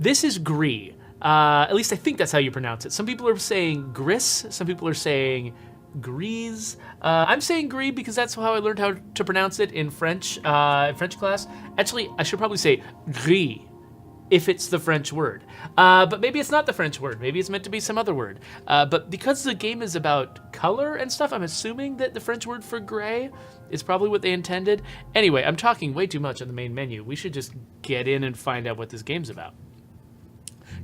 This is GRIS. At least I think that's how you pronounce it. Some people are saying GRIS. Some people are saying GRIS. I'm saying GRIS because that's how I learned how to pronounce it in French class. Actually, I should probably say GRIS if it's the French word. But maybe it's not the French word. Maybe it's meant to be some other word. But because the game is about color and stuff, I'm assuming that the French word for gray is probably what they intended. Anyway, I'm talking way too much on the main menu. We should just get in and find out what this game's about.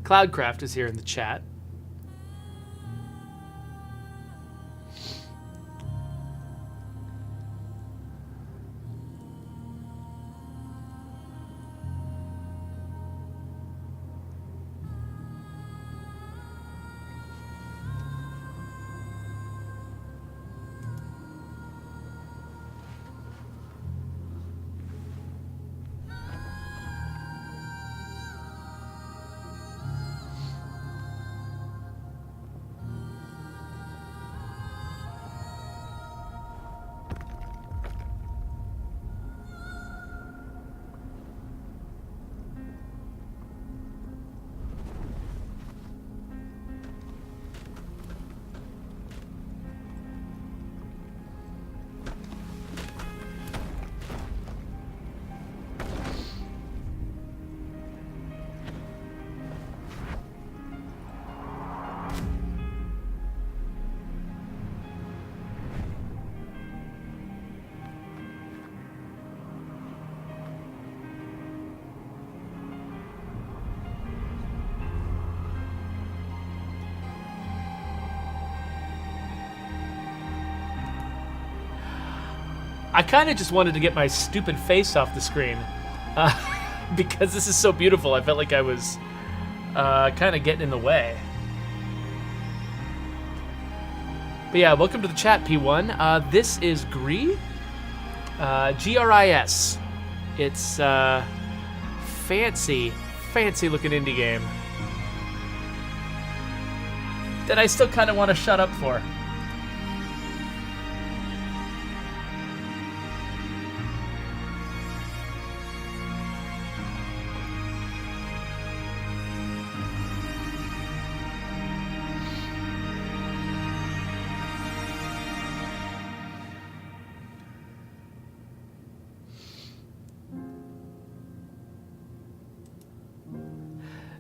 Cloudcraft is here in the chat. I kind of just wanted to get my stupid face off the screen because this is so beautiful. I felt like I was kind of getting in the way. But yeah, welcome to the chat, P1. This is GRIS. GRIS. It's fancy looking indie game that I still kind of want to shut up for.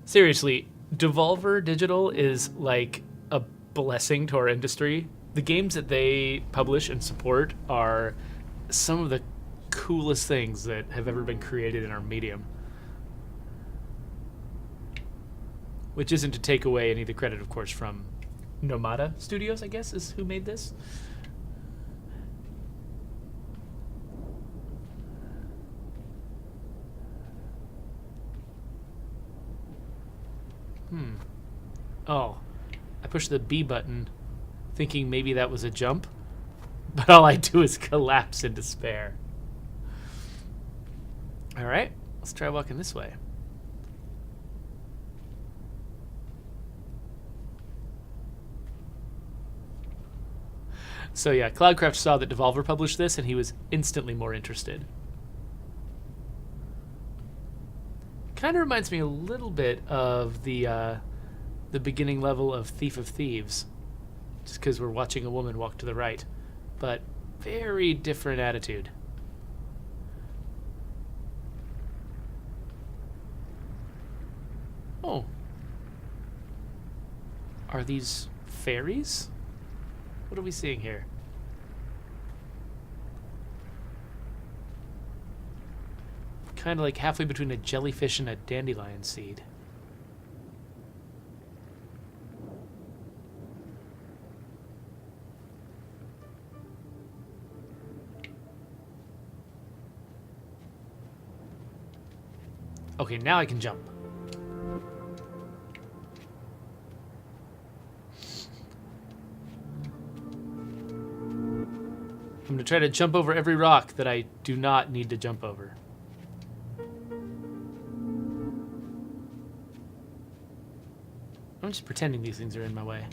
Seriously, Devolver Digital is like a blessing to our industry. The games that they publish and support are some of the coolest things that have ever been created in our medium. Which isn't to take away any of the credit, of course, from Nomada Studios, I guess, is who made this. Oh, I pushed the B button thinking maybe that was a jump, but all I do is collapse in despair. All right, let's try walking this way. So yeah, Cloudcraft saw that Devolver published this and he was instantly more interested. Kind of reminds me a little bit of the beginning level of Thief of Thieves, just because we're watching a woman walk to the right, but very different attitude. Oh. Are these fairies? What are we seeing here? Kind of like halfway between a jellyfish and a dandelion seed. Okay, now I can jump. I'm going to try to jump over every rock that I do not need to jump over. I'm just pretending these things are in my way.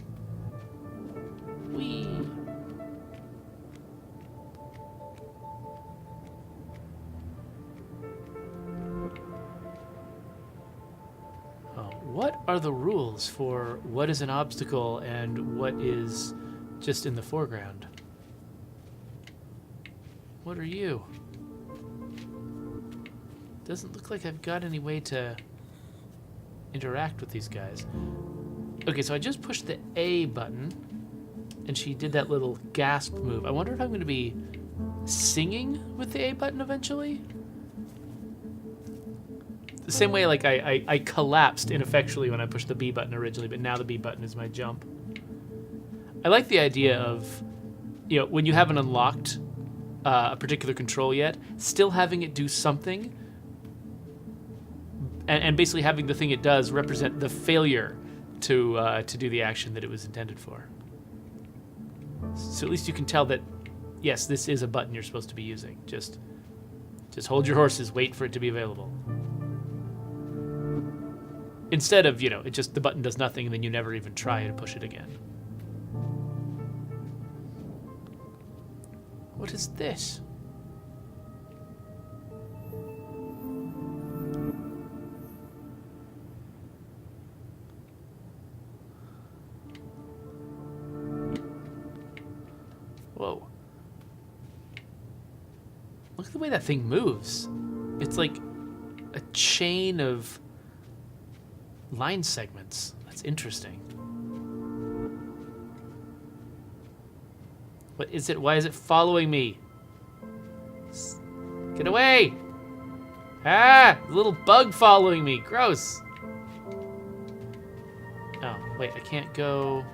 Whee! What are the rules for what is an obstacle and what is just in the foreground? What are you? Doesn't look like I've got any way to interact with these guys. Okay, so I just pushed the A button and she did that little gasp move. I wonder if I'm going to be singing with the A button eventually? The same way like I collapsed ineffectually when I pushed the B button originally, but now the B button is my jump. I like the idea of, you know, when you haven't unlocked a particular control yet, still having it do something, and basically having the thing it does represent the failure to do the action that it was intended for. So at least you can tell that, yes, this is a button you're supposed to be using. Just hold your horses, wait for it to be available. Instead of, you know, the button does nothing and then you never even try to push it again. What is this? Whoa. Look at the way that thing moves. It's like a chain of line segments. That's interesting. What is it? Why is it following me? Get away! Ah! A little bug following me. Gross. Oh, wait, I can't go.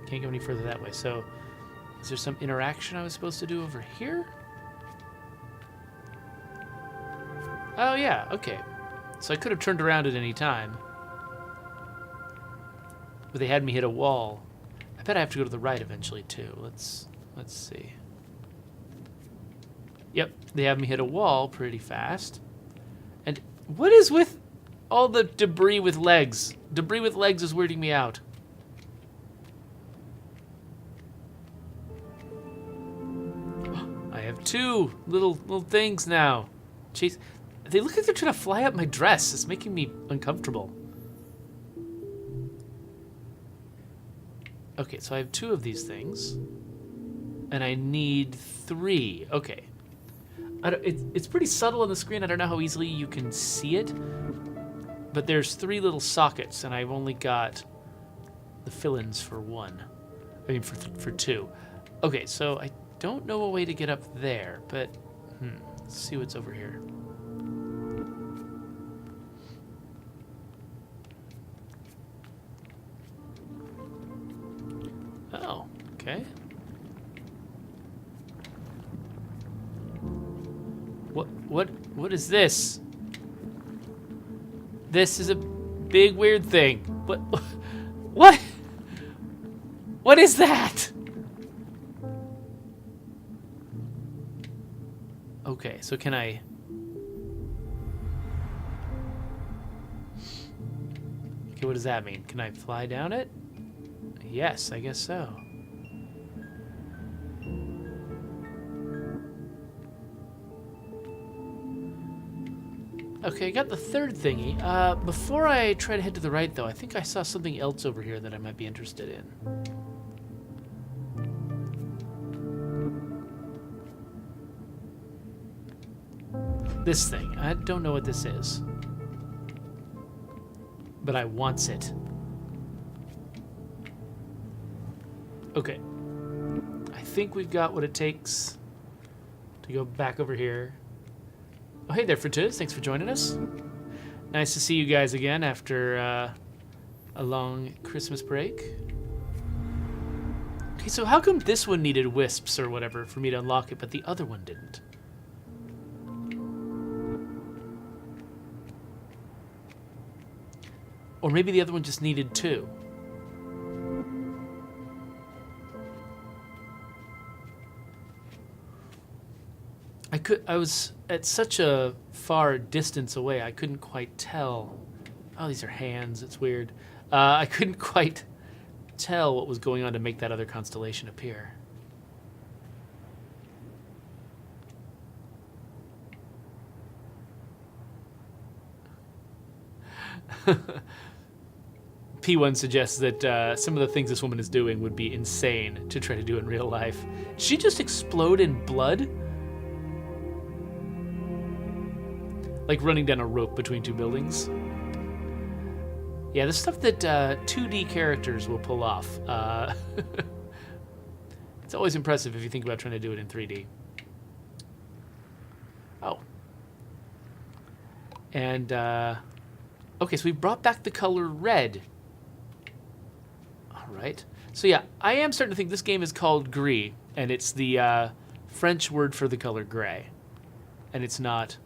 Can't go any further that way. So, is there some interaction I was supposed to do over here? Oh, yeah, okay. So I could have turned around at any time. But they had me hit a wall. I bet I have to go to the right eventually, too. Let's see. Yep, they have me hit a wall pretty fast. And what is with all the debris with legs? Debris with legs is weirding me out. I have two little things now. Jeez. They look like they're trying to fly up my dress. It's making me uncomfortable. Okay, so I have two of these things. And I need three. Okay. It's pretty subtle on the screen. I don't know how easily you can see it. But there's three little sockets, and I've only got the fill-ins for one. I mean, for two. Okay, so I don't know a way to get up there, but let's see what's over here. Oh, okay. What is this? This is a big weird thing. What is that? Okay, so can I... Okay, what does that mean? Can I fly down it? Yes, I guess so. Okay, I got the third thingy. Before I try to head to the right, though, I think I saw something else over here that I might be interested in. This thing. I don't know what this is. But I wants it. Okay. I think we've got what it takes to go back over here. Oh, hey there, Fritters. Thanks for joining us. Nice to see you guys again after a long Christmas break. Okay, so how come this one needed wisps or whatever for me to unlock it, but the other one didn't? Or maybe the other one just needed two. I was at such a far distance away, I couldn't quite tell. Oh, these are hands, it's weird. I couldn't quite tell what was going on to make that other constellation appear. P1 suggests that some of the things this woman is doing would be insane to try to do in real life. Did she just explode in blood? Like running down a rope between two buildings. Yeah, the stuff that 2D characters will pull off. It's always impressive if you think about trying to do it in 3D. Oh. And, okay, so we brought back the color red. All right. So yeah, I am starting to think this game is called GRIS, and it's the French word for the color gray. And it's not,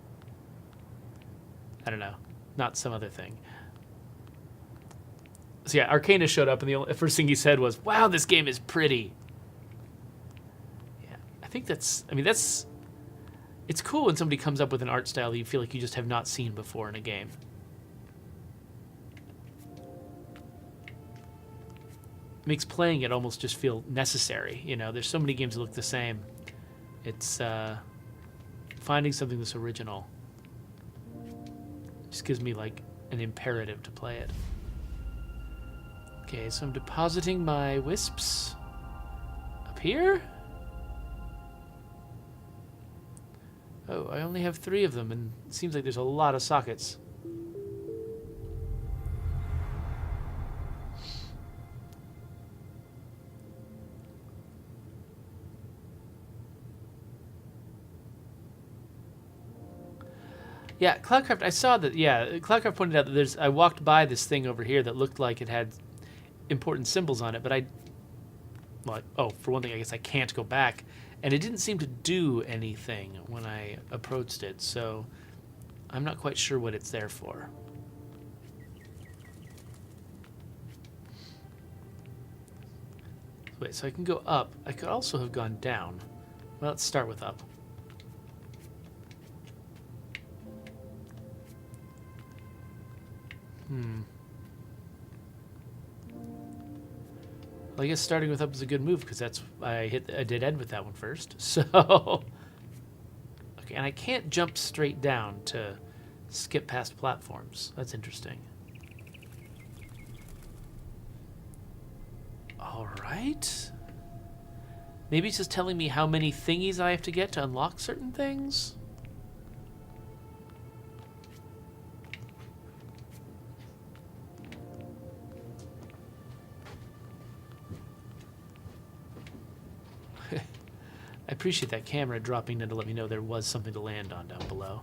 I don't know, not some other thing. So yeah, Arcanus showed up, and the first thing he said was, "Wow, this game is pretty." Yeah, I think that's, I mean, it's cool when somebody comes up with an art style that you feel like you just have not seen before in a game. It makes playing it almost just feel necessary. You know, there's so many games that look the same. It's finding something that's original just gives me like an imperative to play it. Okay, so I'm depositing my wisps up here. Oh, I only have 3 of them, and it seems like there's a lot of sockets. Yeah, Cloudcraft, I saw that, yeah, Cloudcraft pointed out that I walked by this thing over here that looked like it had important symbols on it, but for one thing, I guess I can't go back, and it didn't seem to do anything when I approached it, so I'm not quite sure what it's there for. Wait, so I can go up. I could also have gone down. Well, let's start with up. Well, I guess starting with up is a good move because I hit a dead end with that one first. So, okay, and I can't jump straight down to skip past platforms. That's interesting. All right. Maybe it's just telling me how many thingies I have to get to unlock certain things. I appreciate that camera dropping in to let me know there was something to land on down below.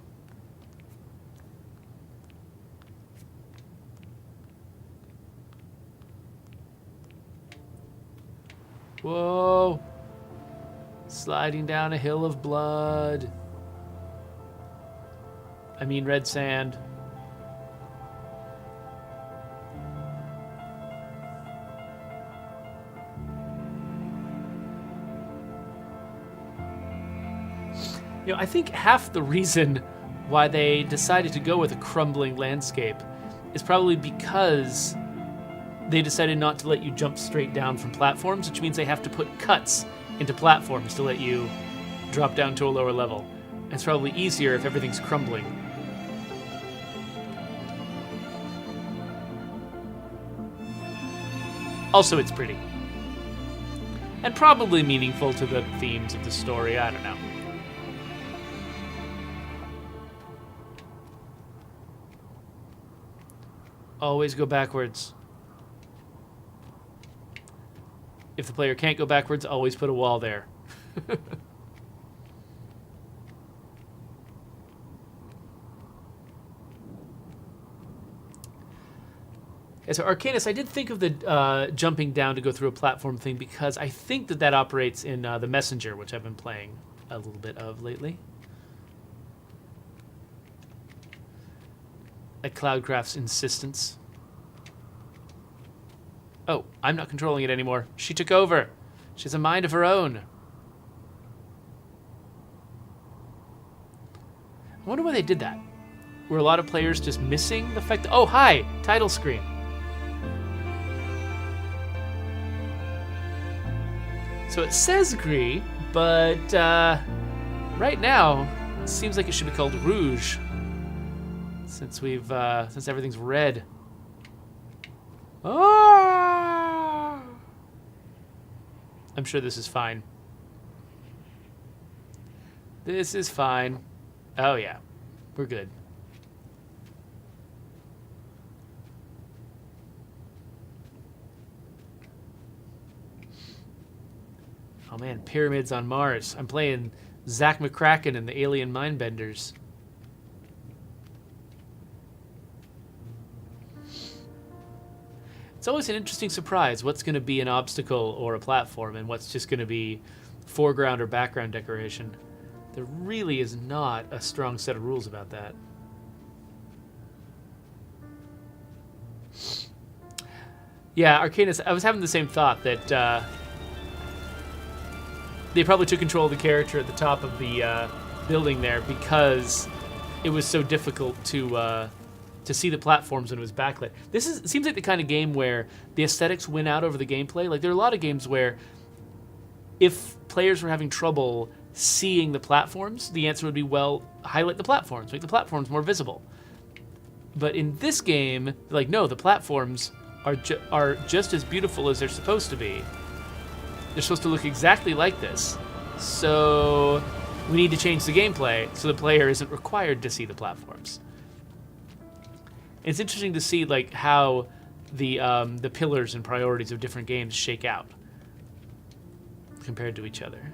Whoa! Sliding down a hill of blood. I mean red sand. You know, I think half the reason why they decided to go with a crumbling landscape is probably because they decided not to let you jump straight down from platforms, which means they have to put cuts into platforms to let you drop down to a lower level. And it's probably easier if everything's crumbling. Also, it's pretty. And probably meaningful to the themes of the story, I don't know. Always go backwards. If the player can't go backwards, always put a wall there. Yeah, so Arcanus, I did think of the jumping down to go through a platform thing because I think that operates in the Messenger, which I've been playing a little bit of lately. At Cloudcraft's insistence. Oh, I'm not controlling it anymore. She took over. She has a mind of her own. I wonder why they did that. Were a lot of players just missing the fact that, oh, hi, title screen. So it says gris, but right now, it seems like it should be called rouge. Since since everything's red. Ah! I'm sure this is fine. This is fine. Oh yeah, we're good. Oh man, pyramids on Mars. I'm playing Zach McCracken and the Alien Mindbenders. It's always an interesting surprise what's going to be an obstacle or a platform and what's just going to be foreground or background decoration. There really is not a strong set of rules about that. Yeah, Arcanus, I was having the same thought that they probably took control of the character at the top of the building there because it was so difficult to see the platforms when it was backlit. It seems like the kind of game where the aesthetics win out over the gameplay. Like, there are a lot of games where if players were having trouble seeing the platforms, the answer would be, well, highlight the platforms, make the platforms more visible. But in this game, like, no, the platforms are just as beautiful as they're supposed to be. They're supposed to look exactly like this. So we need to change the gameplay so the player isn't required to see the platforms. It's interesting to see like how the pillars and priorities of different games shake out compared to each other.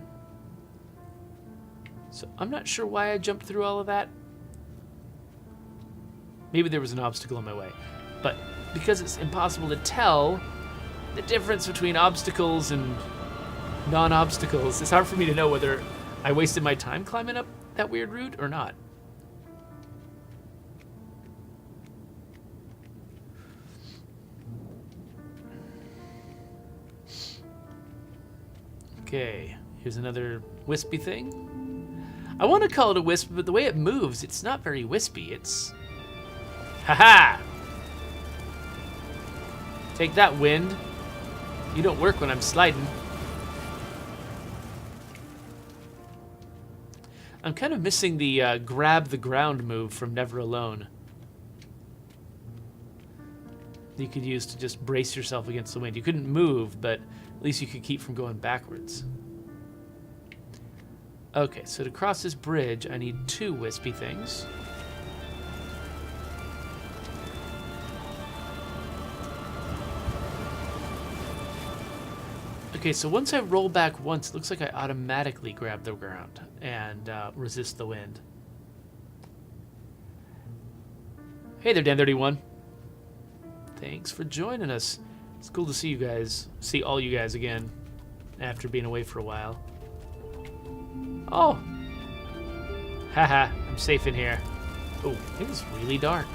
So I'm not sure why I jumped through all of that. Maybe there was an obstacle in my way. But because it's impossible to tell the difference between obstacles and non-obstacles, it's hard for me to know whether I wasted my time climbing up that weird route or not. Okay, here's another wispy thing. I want to call it a wisp, but the way it moves, it's not very wispy. It's... Ha-ha! Take that, wind. You don't work when I'm sliding. I'm kind of missing the grab the ground move from Never Alone. You could use to just brace yourself against the wind. You couldn't move, but at least you could keep from going backwards. Okay, so to cross this bridge, I need 2 wispy things. Okay, so once I roll back once, it looks like I automatically grab the ground and resist the wind. Hey there, Dan31. Thanks for joining us. It's cool to see you guys, see all you guys again after being away for a while. Oh! Haha, I'm safe in here. Oh, it is really dark.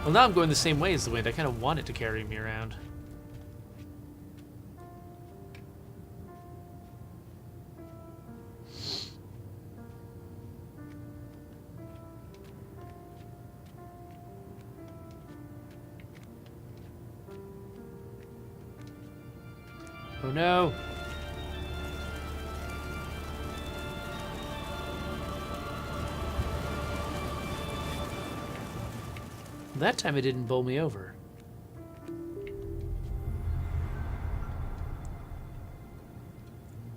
Well, now I'm going the same way as the wind. I kind of want it to carry me around. Oh no! That time it didn't bowl me over.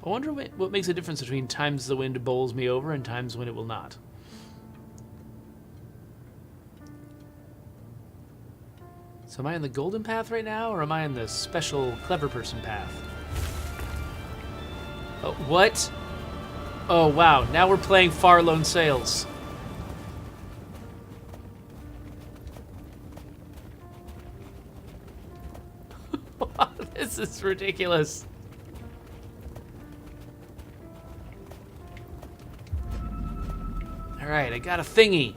I wonder what makes a difference between times the wind bowls me over and times when it will not. So am I on the golden path right now, or am I on the special clever person path? Oh, what? Oh, wow. Now we're playing Far Lone Sails. This is ridiculous. All right, I got a thingy.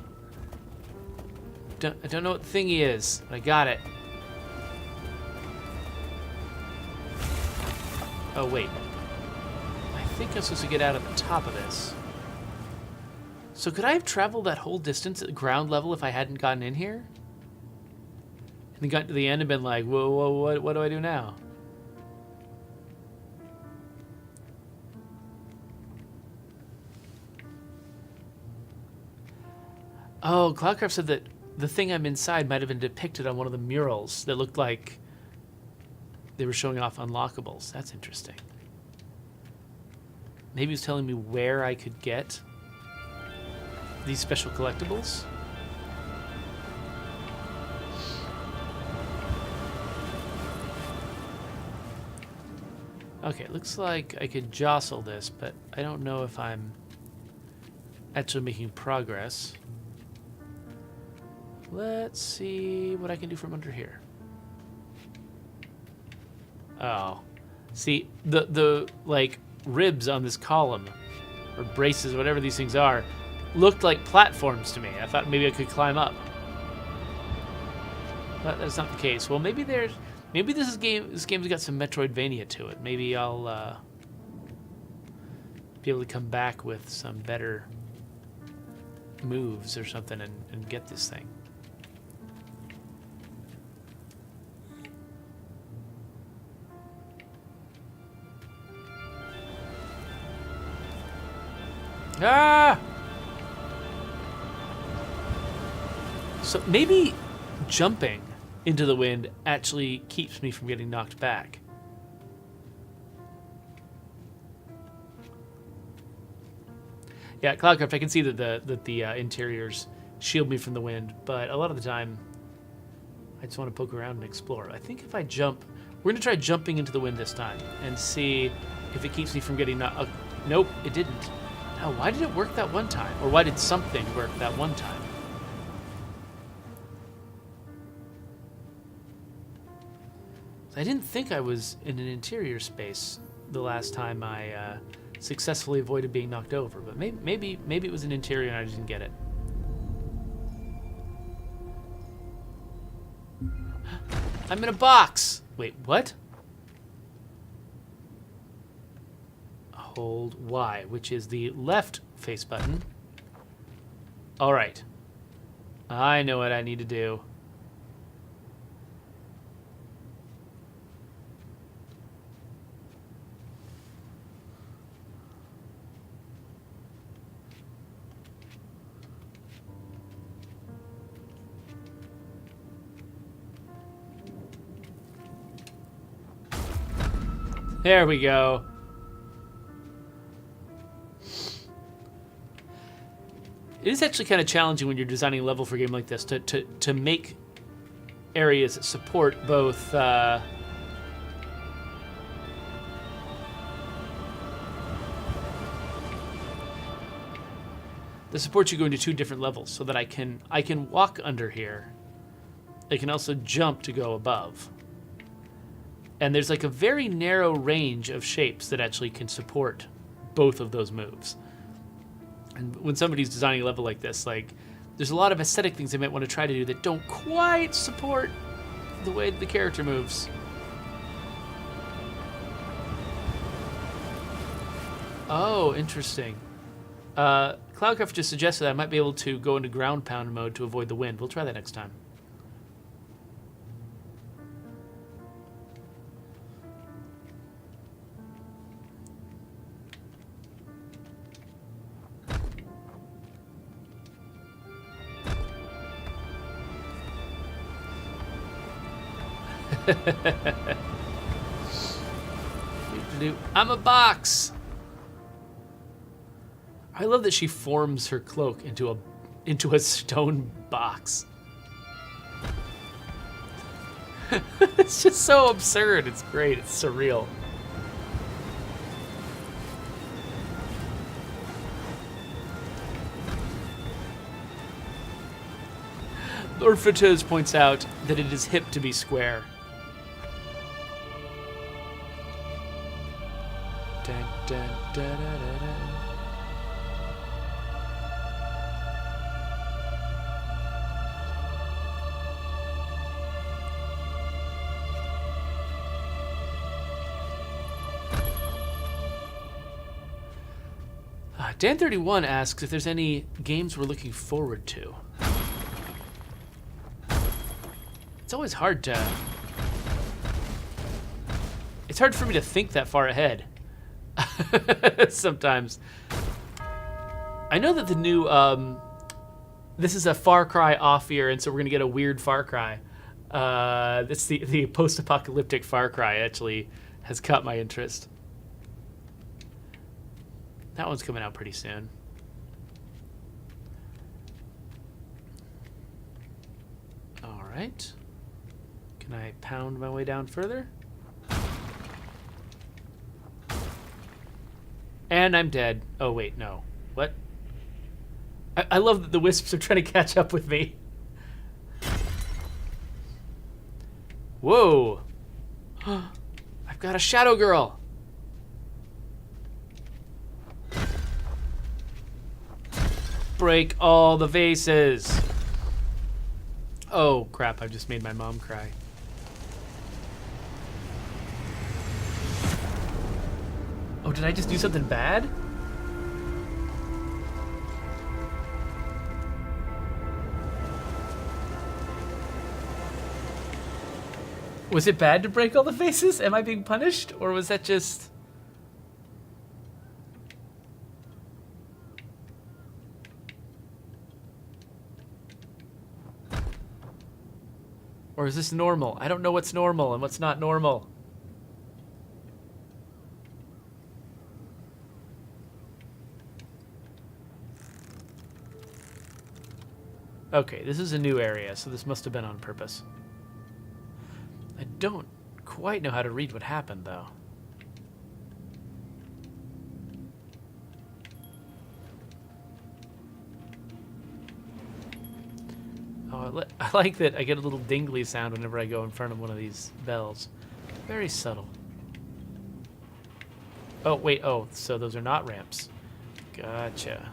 I don't know what the thingy is, but I got it. Oh, wait. I think I'm supposed to get out at the top of this. So could I have traveled that whole distance at ground level if I hadn't gotten in here? And then got to the end and been like, whoa, what do I do now? Oh, Cloudcraft said that the thing I'm inside might have been depicted on one of the murals that looked like they were showing off unlockables. That's interesting. Maybe he was telling me where I could get these special collectibles. Okay, looks like I could jostle this, but I don't know if I'm actually making progress. Let's see what I can do from under here. Oh. See, the like ribs on this column, or braces, whatever these things are, looked like platforms to me. I thought maybe I could climb up. But that's not the case. Well, maybe this game's got some Metroidvania to it. Maybe I'll be able to come back with some better moves or something and get this thing. Ah! So maybe jumping into the wind actually keeps me from getting knocked back. Yeah, Cloudcraft, I can see that the interiors shield me from the wind, but a lot of the time, I just want to poke around and explore. I think if I jump, we're going to try jumping into the wind this time and see if it keeps me from getting knocked. Nope, it didn't. Now, why did it work that one time? Or why did something work that one time? I didn't think I was in an interior space the last time I successfully avoided being knocked over, but maybe it was an interior and I just didn't get it. I'm in a box! Wait, what? Hold Y, which is the left face button. All right. I know what I need to do. There we go. It is actually kind of challenging when you're designing a level for a game like this to make areas that support both the support you going to two different levels so that I can walk under here. I can also jump to go above. And there's like a very narrow range of shapes that actually can support both of those moves. And when somebody's designing a level like this, like, there's a lot of aesthetic things they might want to try to do that don't quite support the way the character moves. Oh, interesting. Cloudcraft just suggested that I might be able to go into ground pound mode to avoid the wind. We'll try that next time. I'm a box. I love that she forms her cloak into a stone box. It's just so absurd. It's great. It's surreal. Lord Fritez points out that it is hip to be square. Dun, dun, dun, dun, dun, dun. Dan31 asks if there's any games we're looking forward to. It's always hard to... It's hard for me to think that far ahead. Sometimes. I know that the new This is a Far Cry off year, and so we're gonna get a weird Far Cry. It's the post-apocalyptic Far Cry actually has caught my interest. That one's coming out pretty soon. All right. Can I pound my way down further? And I'm dead. Oh, wait, no. What? I love that the wisps are trying to catch up with me. Whoa. I've got a shadow girl. Break all the vases. Oh, crap. I've just made my mom cry. Oh, did I just do something bad? Was it bad to break all the vases? Am I being punished? Or was that just... Or is this normal? I don't know what's normal and what's not normal. Okay, this is a new area, so this must have been on purpose. I don't quite know how to read what happened, though. Oh, I like that I get a little dingly sound whenever I go in front of one of these bells. Very subtle. Oh, wait, oh, so those are not ramps. Gotcha.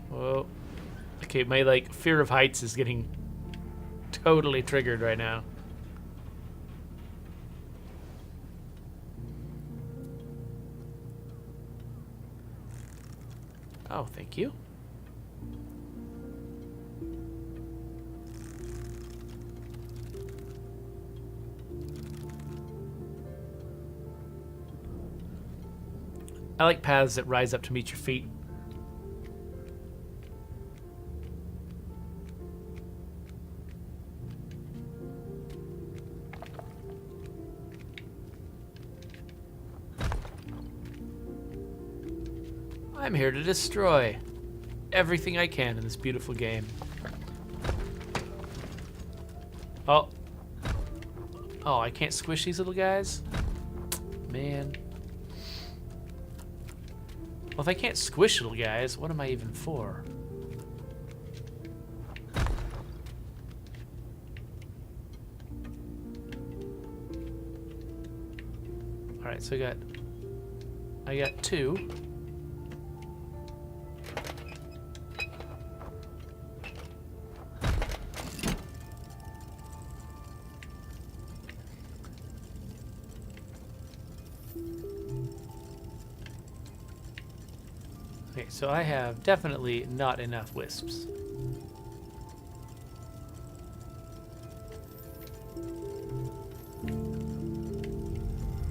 Whoa. Okay, my, like, fear of heights is getting totally triggered right now. Oh, thank you. I like paths that rise up to meet your feet. I'm here to destroy everything I can in this beautiful game. Oh. Oh, I can't squish these little guys? Man. Well, if I can't squish little guys, what am I even for? Alright, so I got two. Okay, so I have definitely not enough wisps.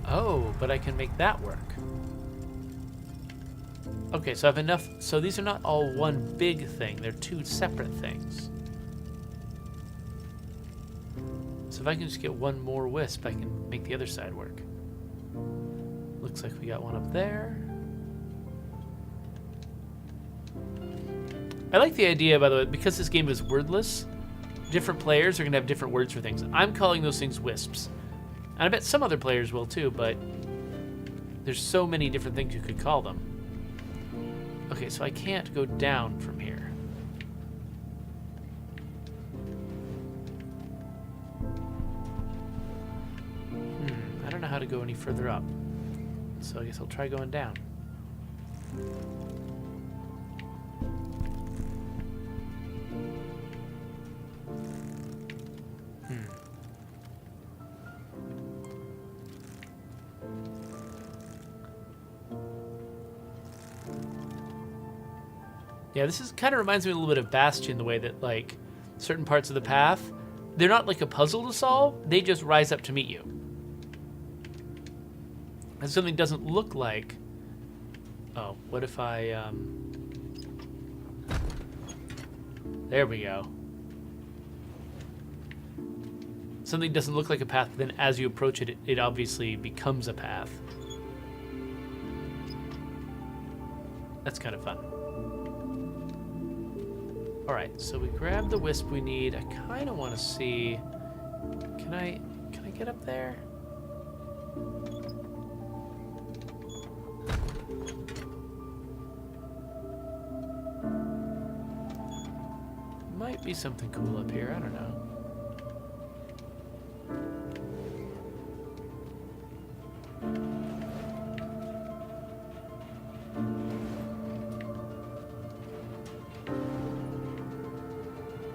Oh, but I can make that work. Okay, so I have enough. So these are not all one big thing. They're two separate things. So if I can just get one more wisp, I can make the other side work. Looks like we got one up there. I like the idea, by the way, because this game is wordless, different players are going to have different words for things. I'm calling those things wisps. And I bet some other players will too, but there's so many different things you could call them. Okay, so I can't go down from here. I don't know how to go any further up. So I guess I'll try going down. Yeah, this is kind of reminds me a little bit of Bastion, the way that, like, certain parts of the path, they're not like a puzzle to solve, they just rise up to meet you. And something doesn't look like Oh, what if I, there we go. Something doesn't look like a path, but then as you approach it, it obviously becomes a path. That's kind of fun. All right, so we grab the wisp we need. I kind of want to see, can I get up there? Might be something cool up here, I don't know.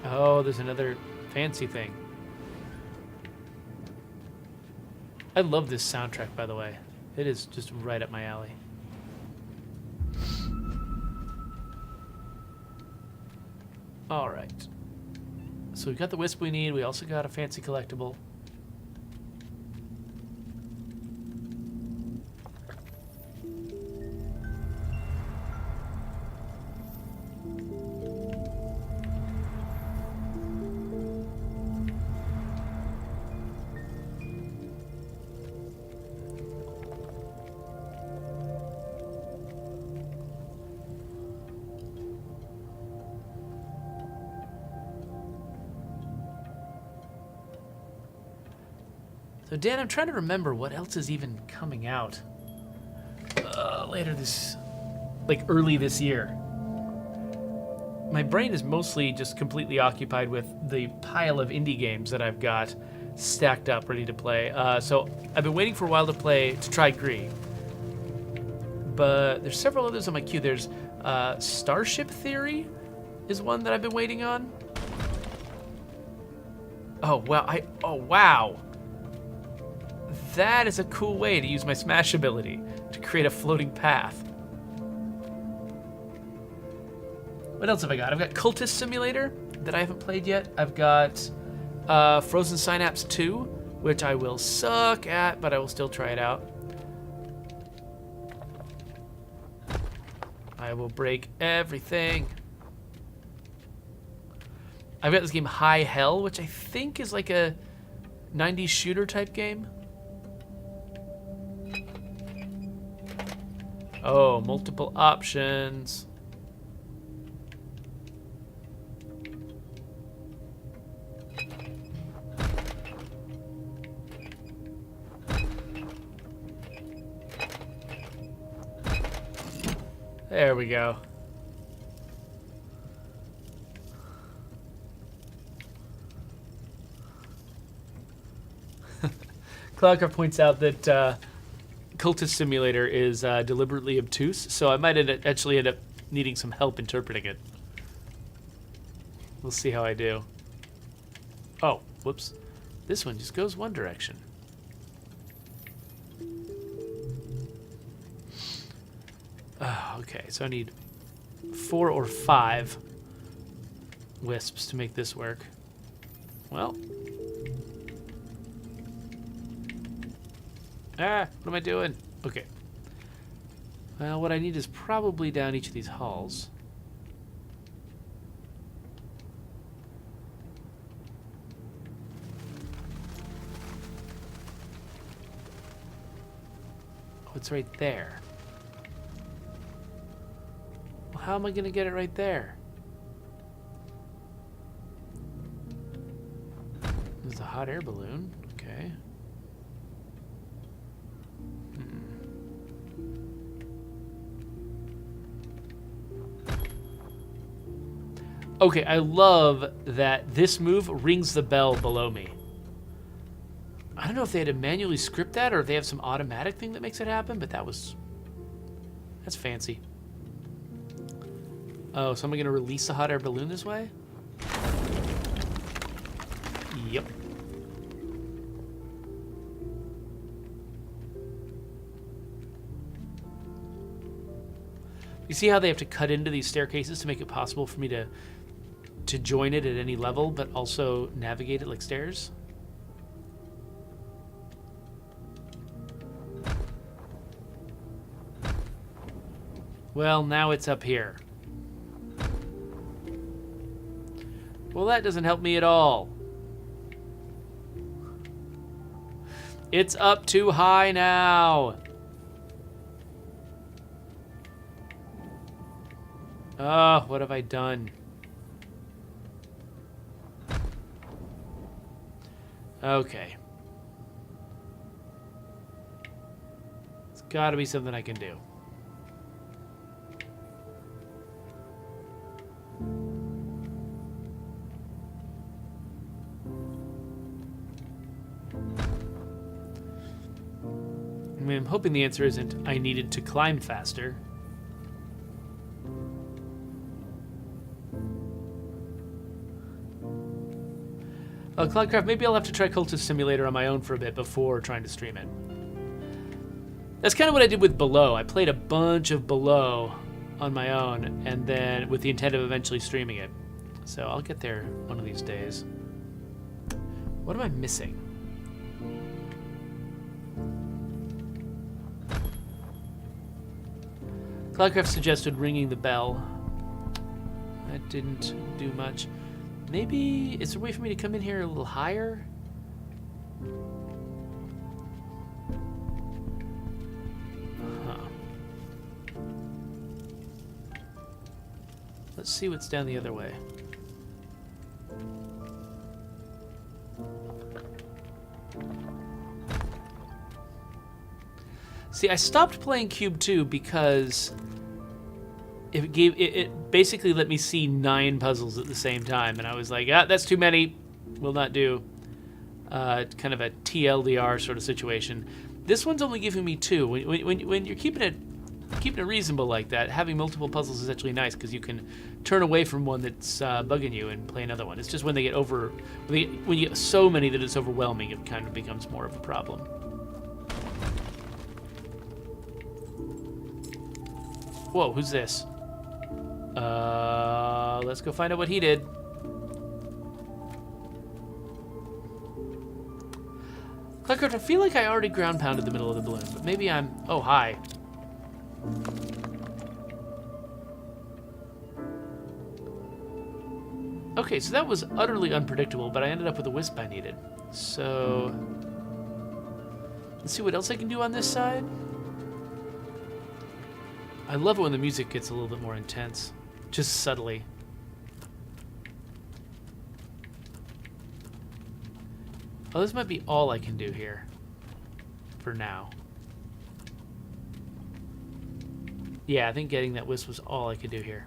Oh, there's another fancy thing. I love this soundtrack, by the way. It is just right up my alley. All right. So we've got the wisp we need. We also got a fancy collectible. So Dan, I'm trying to remember what else is even coming out later this, like early this year. My brain is mostly just completely occupied with the pile of indie games that I've got stacked up, ready to play. So I've been waiting for a while to try GRIS. But there's several others on my queue. There's Starship Theory is one that I've been waiting on. Oh, wow. That is a cool way to use my smash ability to create a floating path. What else have I got? I've got Cultist Simulator that I haven't played yet. I've got Frozen Synapse 2, which I will suck at, but I will still try it out. I will break everything. I've got this game High Hell, which I think is like a 90s shooter type game. Oh, multiple options. There we go. Cloudcraft points out that Cultist Simulator is deliberately obtuse, so I might actually end up needing some help interpreting it. We'll see how I do. Oh, whoops. This one just goes one direction. Okay, so I need 4 or 5 wisps to make this work. Well. What am I doing? Okay. Well, what I need is probably down each of these halls. Oh, it's right there. Well, how am I going to get it right there? There's a hot air balloon. Okay. Okay, I love that this move rings the bell below me. I don't know if they had to manually script that or if they have some automatic thing that makes it happen, but that's fancy. Oh, so am I going to release the hot air balloon this way? Yep. You see how they have to cut into these staircases to make it possible for me to join it at any level, but also navigate it like stairs? Well, now it's up here. Well, that doesn't help me at all. It's up too high now. Oh, what have I done? Okay. It's gotta be something I can do. I mean, I'm hoping the answer isn't I needed to climb faster. Cloudcraft, maybe I'll have to try Cultist Simulator on my own for a bit before trying to stream it. That's kind of what I did with Below. I played a bunch of Below on my own, and then with the intent of eventually streaming it. So I'll get there one of these days. What am I missing? Cloudcraft suggested ringing the bell. That didn't do much. Maybe, is there a way for me to come in here a little higher? Huh. Let's see what's down the other way. See, I stopped playing Cube 2 because it basically let me see 9 puzzles at the same time, and I was like, ah, that's too many. Will not do. Kind of a TLDR sort of situation. This one's only giving me 2. When you're keeping it reasonable like that, having multiple puzzles is actually nice because you can turn away from one that's bugging you and play another one. It's just when they get when you get so many that it's overwhelming, it kind of becomes more of a problem. Whoa, who's this? Let's go find out what he did. Cloudcraft, I feel like I already ground pounded the middle of the balloon, but maybe I'm... Oh, hi. Okay, so that was utterly unpredictable, but I ended up with the wisp I needed. So... let's see what else I can do on this side. I love it when the music gets a little bit more intense, just subtly. Oh, this might be all I can do here, for now. Yeah, I think getting that wisp was all I could do here.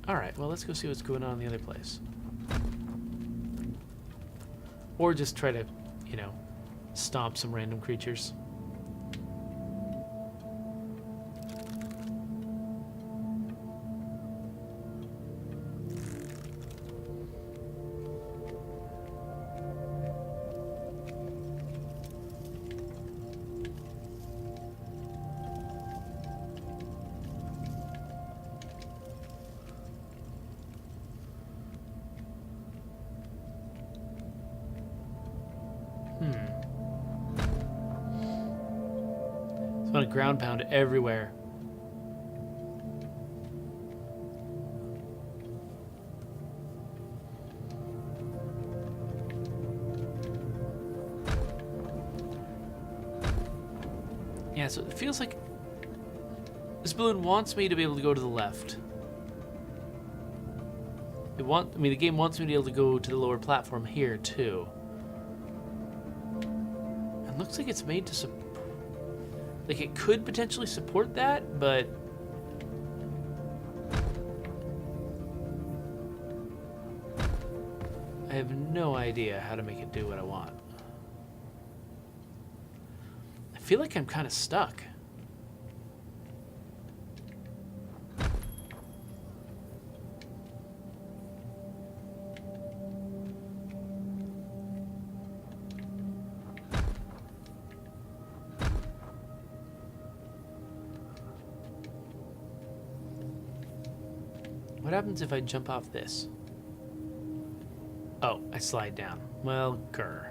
Alright, well, let's go see what's going on in the other place. Or just try to, you know, stomp some random creatures. I want to ground pound everywhere. Yeah, so it feels like this balloon wants me to be able to go to the left. I mean, the game wants me to be able to go to the lower platform here too. It looks like it's made to support. Like, it could potentially support that, but... I have no idea how to make it do what I want. I feel like I'm kind of stuck. What happens if I jump off this? Oh, I slide down. Well, grr.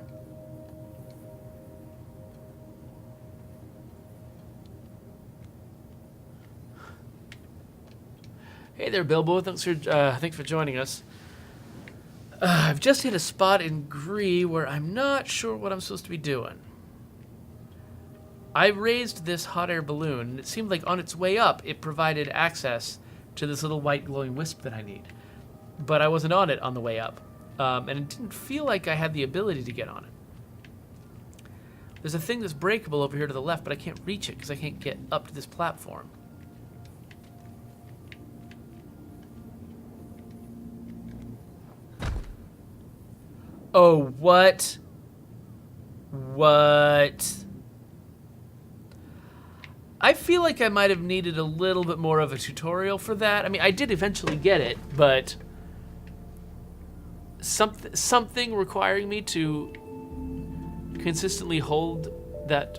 Hey there, Bilbo. Thanks for joining us. I've just hit a spot in GRIS where I'm not sure what I'm supposed to be doing. I raised this hot air balloon, and it seemed like on its way up, it provided access to this little white glowing wisp that I need. But I wasn't on it on the way up, and it didn't feel like I had the ability to get on it. There's a thing that's breakable over here to the left, but I can't reach it because I can't get up to this platform. Oh, what? What? I feel like I might have needed a little bit more of a tutorial for that. I mean, I did eventually get it, but something requiring me to consistently hold that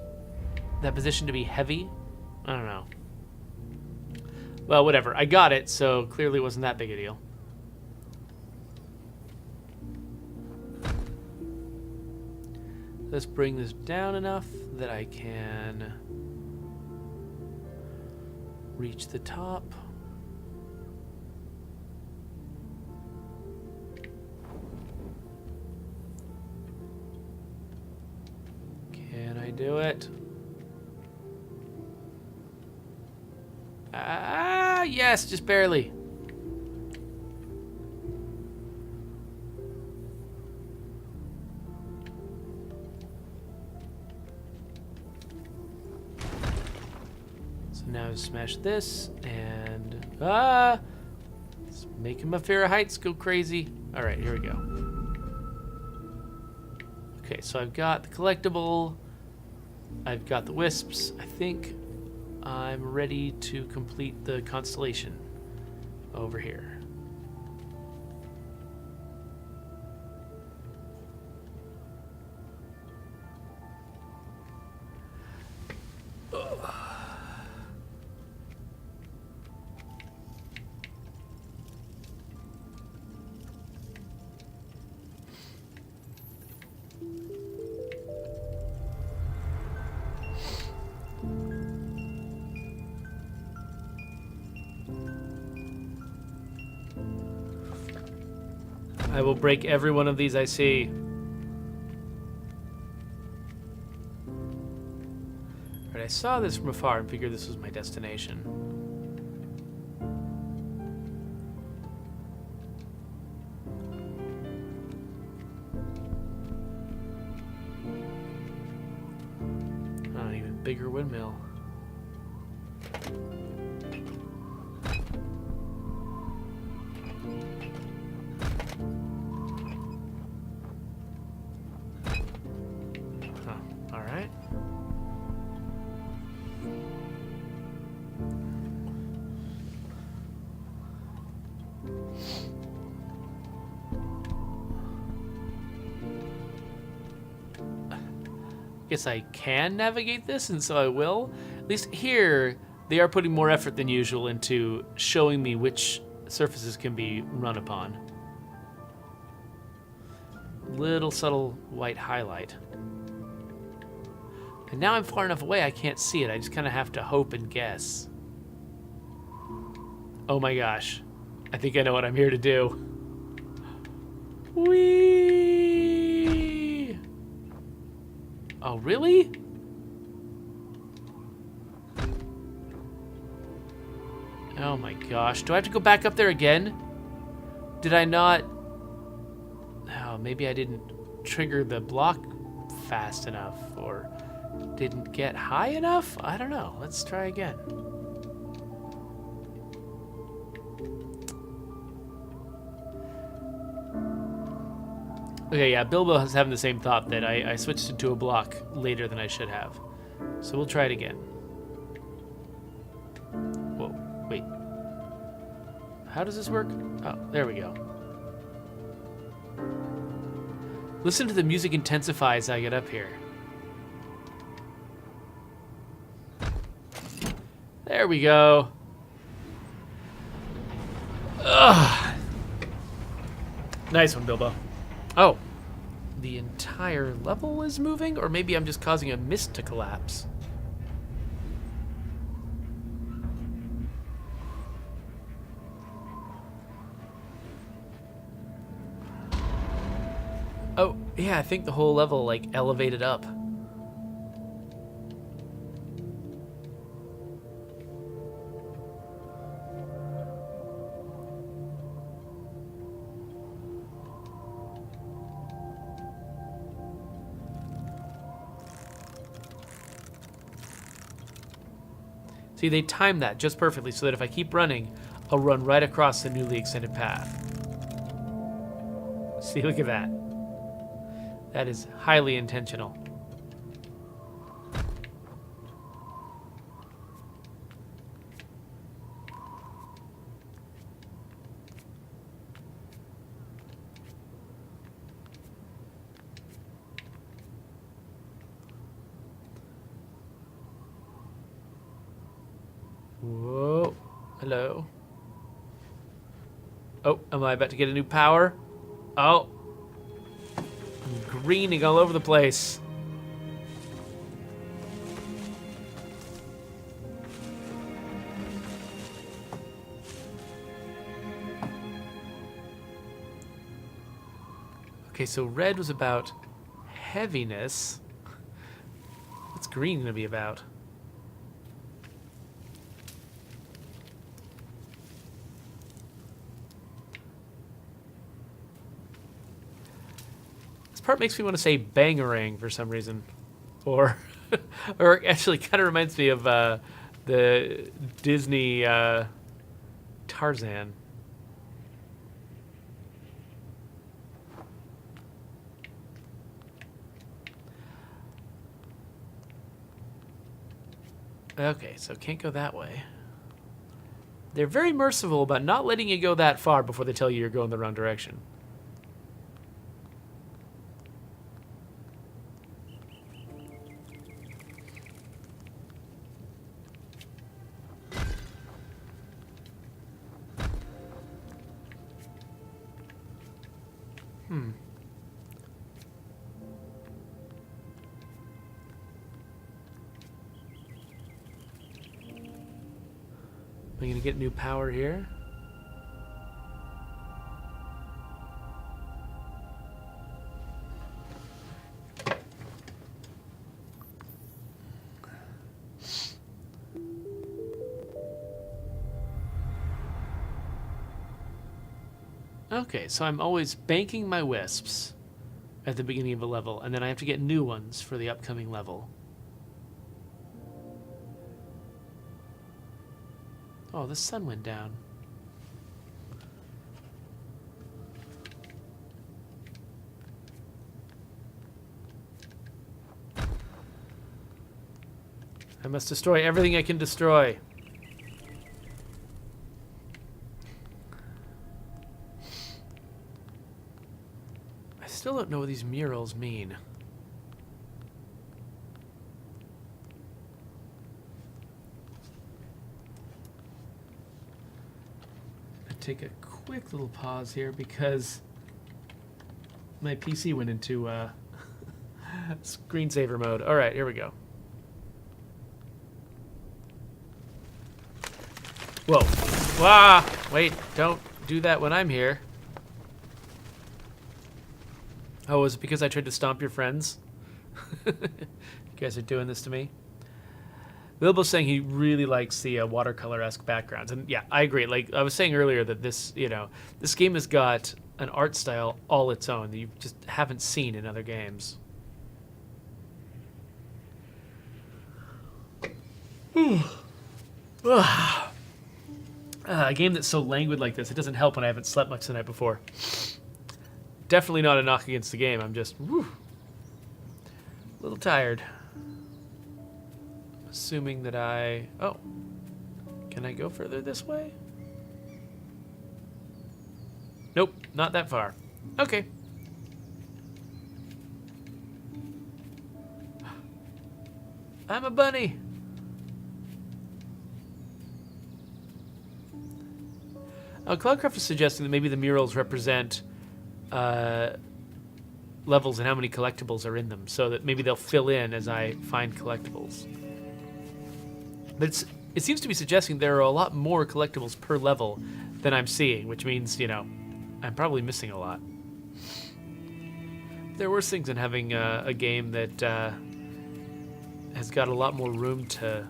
position to be heavy. I don't know. Well, whatever. I got it, so clearly it wasn't that big a deal. Let's bring this down enough that I can reach the top. Can I do it? Ah, yes, just barely. So now smash this and it's making my fear of heights go crazy. All right, here we go. Okay, so I've got the collectible. I've got the wisps. I think I'm ready to complete the constellation over here. I will break every one of these I see. Alright, I saw this from afar and figured this was my destination. Oh, an even bigger windmill. Guess I can navigate this, and so I will. At least here, they are putting more effort than usual into showing me which surfaces can be run upon. Little subtle white highlight. And now I'm far enough away I can't see it. I just kind of have to hope and guess. Oh my gosh. I think I know what I'm here to do. Whee! Oh, really? Oh my gosh. Do I have to go back up there again? Did I not? Oh, maybe I didn't trigger the block fast enough or didn't get high enough? I don't know. Let's try again. Okay, yeah, Bilbo is having the same thought that I switched into a block later than I should have. So we'll try it again. Whoa, wait. How does this work? Oh, there we go. Listen to the music intensify as I get up here. There we go. Ugh. Nice one, Bilbo. Oh, the entire level is moving? Or maybe I'm just causing a mist to collapse. Yeah, I think the whole level, like, elevated up. See, they timed that just perfectly so that if I keep running, I'll run right across the newly extended path. See, look at that. That is highly intentional. Whoa. Hello. Oh, am I about to get a new power? Oh. I'm greening all over the place. Okay, so red was about heaviness. What's green gonna be about? Part makes me want to say bangarang for some reason, or or actually kind of reminds me of the Disney Tarzan. Okay, so can't go that way. They're very merciful about not letting you go that far before they tell you you're going the wrong direction. Am I gonna get new power here? Okay, so I'm always banking my wisps at the beginning of a level, and then I have to get new ones for the upcoming level. Oh, the sun went down. I must destroy everything I can destroy. I still don't know what these murals mean. Take a quick little pause here because my PC went into screensaver mode. All right, here we go. Whoa. Ah, wait, don't do that when I'm here. Oh, is it because I tried to stomp your friends? You guys are doing this to me? Bilbo's saying he really likes the watercolor-esque backgrounds. And yeah, I agree. Like I was saying earlier that this, this game has got an art style all its own that you just haven't seen in other games. A game that's so languid like this, it doesn't help when I haven't slept much the night before. Definitely not a knock against the game. I'm just a little tired. Assuming that oh, can I go further this way? Nope, not that far. Okay. I'm a bunny. Cloudcraft is suggesting that maybe the murals represent levels and how many collectibles are in them, so that maybe they'll fill in as I find collectibles. But it seems to be suggesting there are a lot more collectibles per level than I'm seeing, which means, I'm probably missing a lot. There are worse things than having a game that has got a lot more room to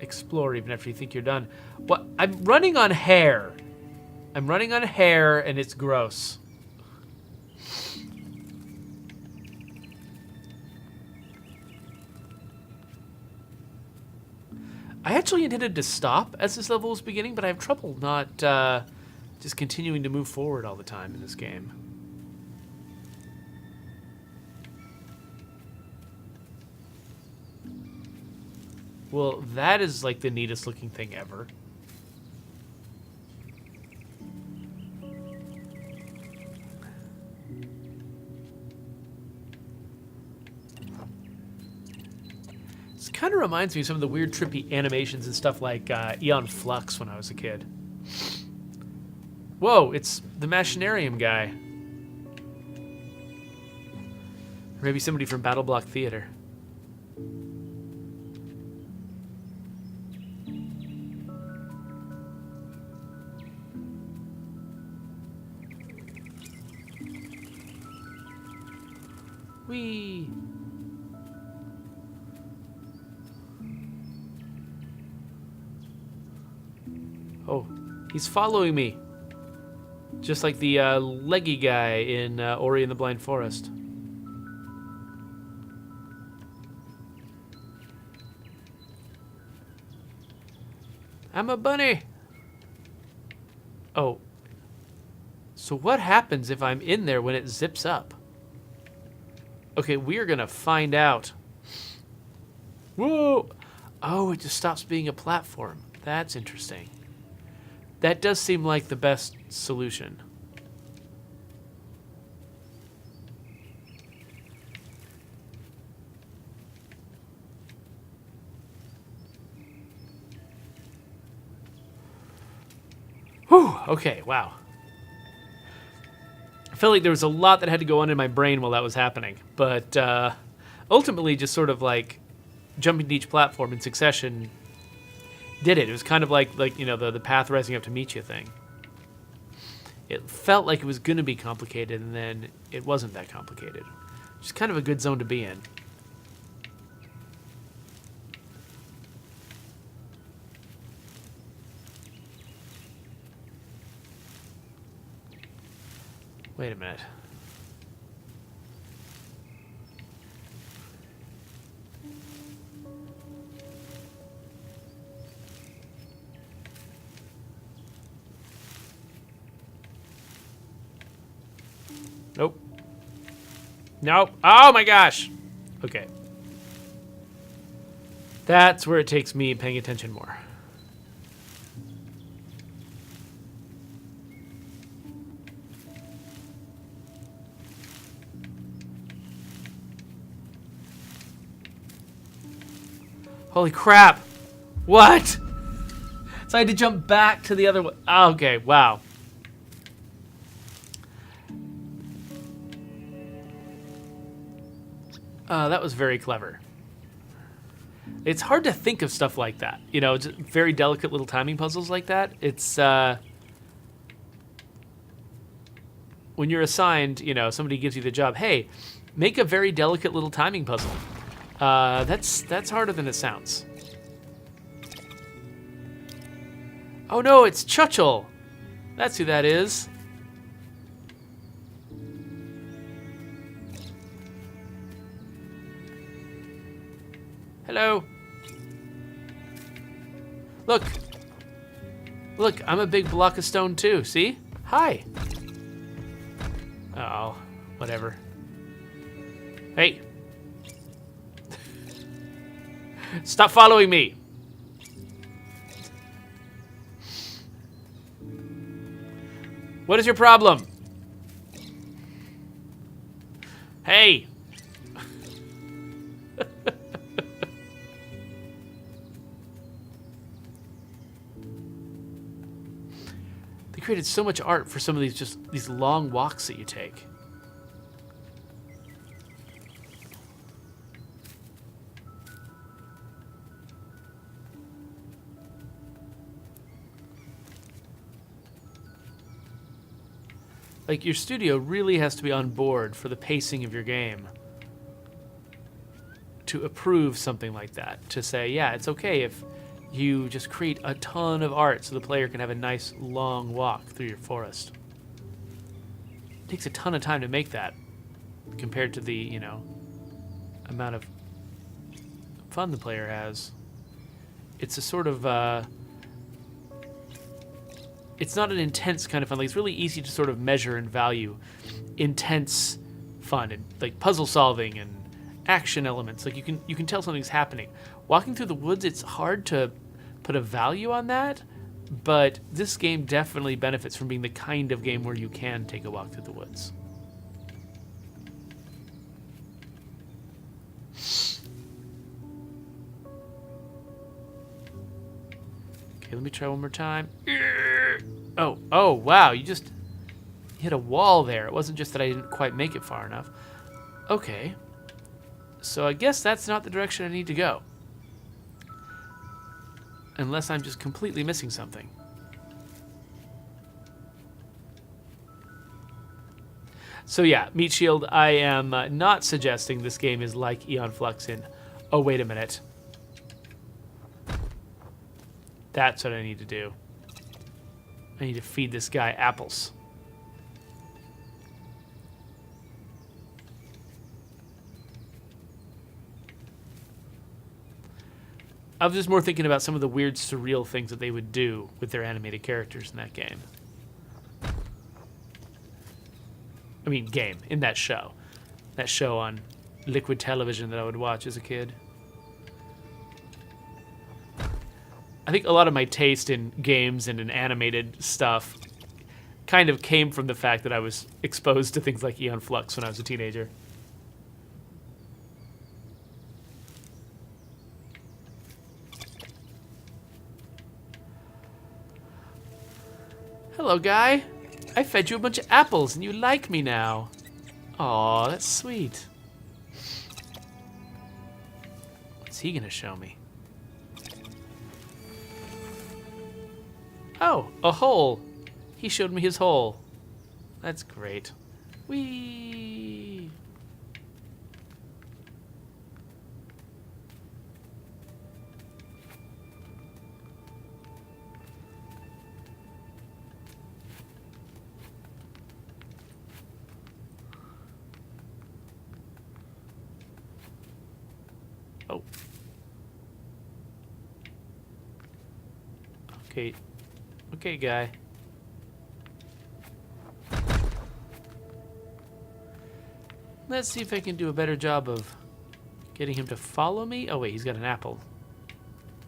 explore even after you think you're done. What? I'm running on hair. I'm running on hair, and it's gross. I actually intended to stop as this level was beginning, but I have trouble not just continuing to move forward all the time in this game. Well, that is like the neatest looking thing ever. This kind of reminds me of some of the weird trippy animations and stuff like Eon Flux when I was a kid. Whoa, it's the Machinarium guy. Or maybe somebody from Battle Block Theater. Whee! Oh, he's following me. Just like the leggy guy in Ori and the Blind Forest. I'm a bunny. Oh. So what happens if I'm in there when it zips up? Okay, we're gonna find out. Whoa! Oh, it just stops being a platform. That's interesting. That does seem like the best solution. Whew, okay, wow. I felt like there was a lot that had to go on in my brain while that was happening, but ultimately just sort of like jumping to each platform in succession did it. It was kind of like you know, the path rising up to meet you thing. It felt like it was going to be complicated, and then it wasn't that complicated. Just kind of a good zone to be in. Wait a minute. Nope. Nope. Oh my gosh. Okay. That's where it takes me paying attention more. Holy crap. What? So I had to jump back to the other one. Okay, wow. That was very clever. It's hard to think of stuff like that. You know, just very delicate little timing puzzles like that. It's, when you're assigned, you know, somebody gives you the job, hey, make a very delicate little timing puzzle. That's harder than it sounds. Oh no, it's Churchill. That's who that is. Hello. Look. Look, I'm a big block of stone too, see? Hi. Oh, whatever. Hey. Stop following me. What is your problem? Hey. They created so much art for some of these long walks that you take. Like, your studio really has to be on board for the pacing of your game to approve something like that. To say, yeah, it's okay if you just create a ton of art so the player can have a nice long walk through your forest. It takes a ton of time to make that compared to the, you know, amount of fun the player has. It's a sort of, it's not an intense kind of fun. Like, it's really easy to sort of measure and value intense fun and like puzzle solving and action elements. Like, you can tell something's happening. Walking through the woods, it's hard to put a value on that, but this game definitely benefits from being the kind of game where you can take a walk through the woods. Okay, let me try one more time. Oh, wow, you just hit a wall there. It wasn't just that I didn't quite make it far enough. Okay, so I guess that's not the direction I need to go. Unless I'm just completely missing something. So yeah, Meat Shield, I am not suggesting this game is like Aeon Flux in, oh, wait a minute. That's what I need to do. I need to feed this guy apples. I was just more thinking about some of the weird, surreal things that they would do with their animated characters in that game. I mean, in that show. That show on liquid television that I would watch as a kid. I think a lot of my taste in games and in animated stuff kind of came from the fact that I was exposed to things like Aeon Flux when I was a teenager. Hello, guy. I fed you a bunch of apples and you like me now. Aw, that's sweet. What's he gonna show me? Oh, a hole. He showed me his hole. That's great. Whee! Oh. Okay. Okay, guy. Let's see if I can do a better job of getting him to follow me. Oh, wait, he's got an apple.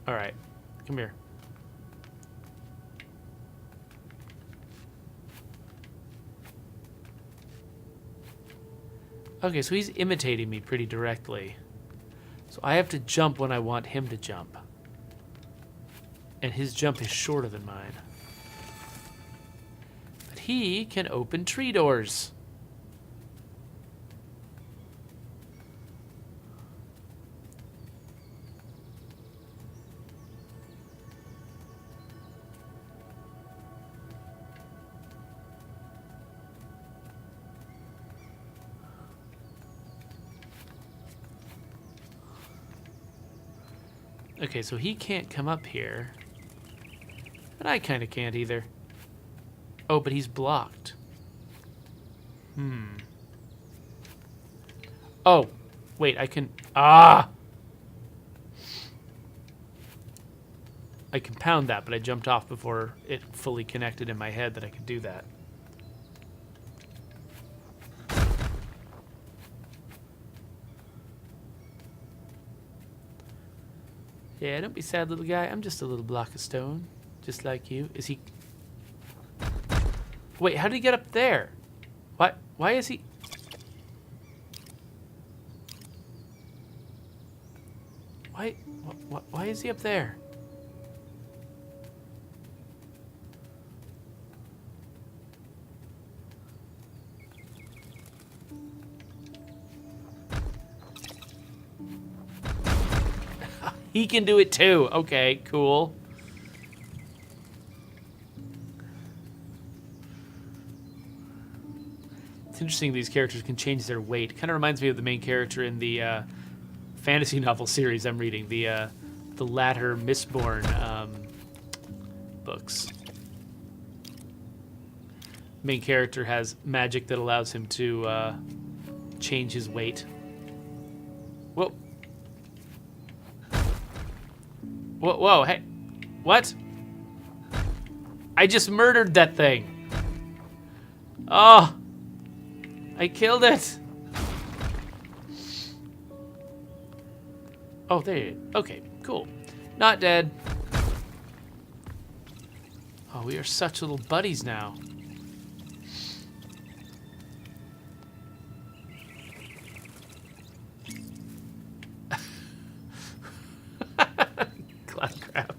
All right. Come here. Okay, so he's imitating me pretty directly. So I have to jump when I want him to jump. And his jump is shorter than mine. But he can open tree doors. Okay, so he can't come up here. And I kind of can't either. Oh, but he's blocked. Oh, wait, I can... Ah! I can pound that, but I jumped off before it fully connected in my head that I could do that. Yeah, don't be sad, little guy. I'm just a little block of stone. Just like you. Is he... Wait, how did he get up there? Why is he... Why is he up there? He can do it too. Okay, cool. It's interesting these characters can change their weight. Kind of reminds me of the main character in the fantasy novel series I'm reading, the latter Mistborn books. Main character has magic that allows him to change his weight. Whoa. Whoa, whoa, hey. What? I just murdered that thing. Oh. I killed it. Oh, there you go. Okay, cool. Not dead. Oh, we are such little buddies now. Cloudcraft.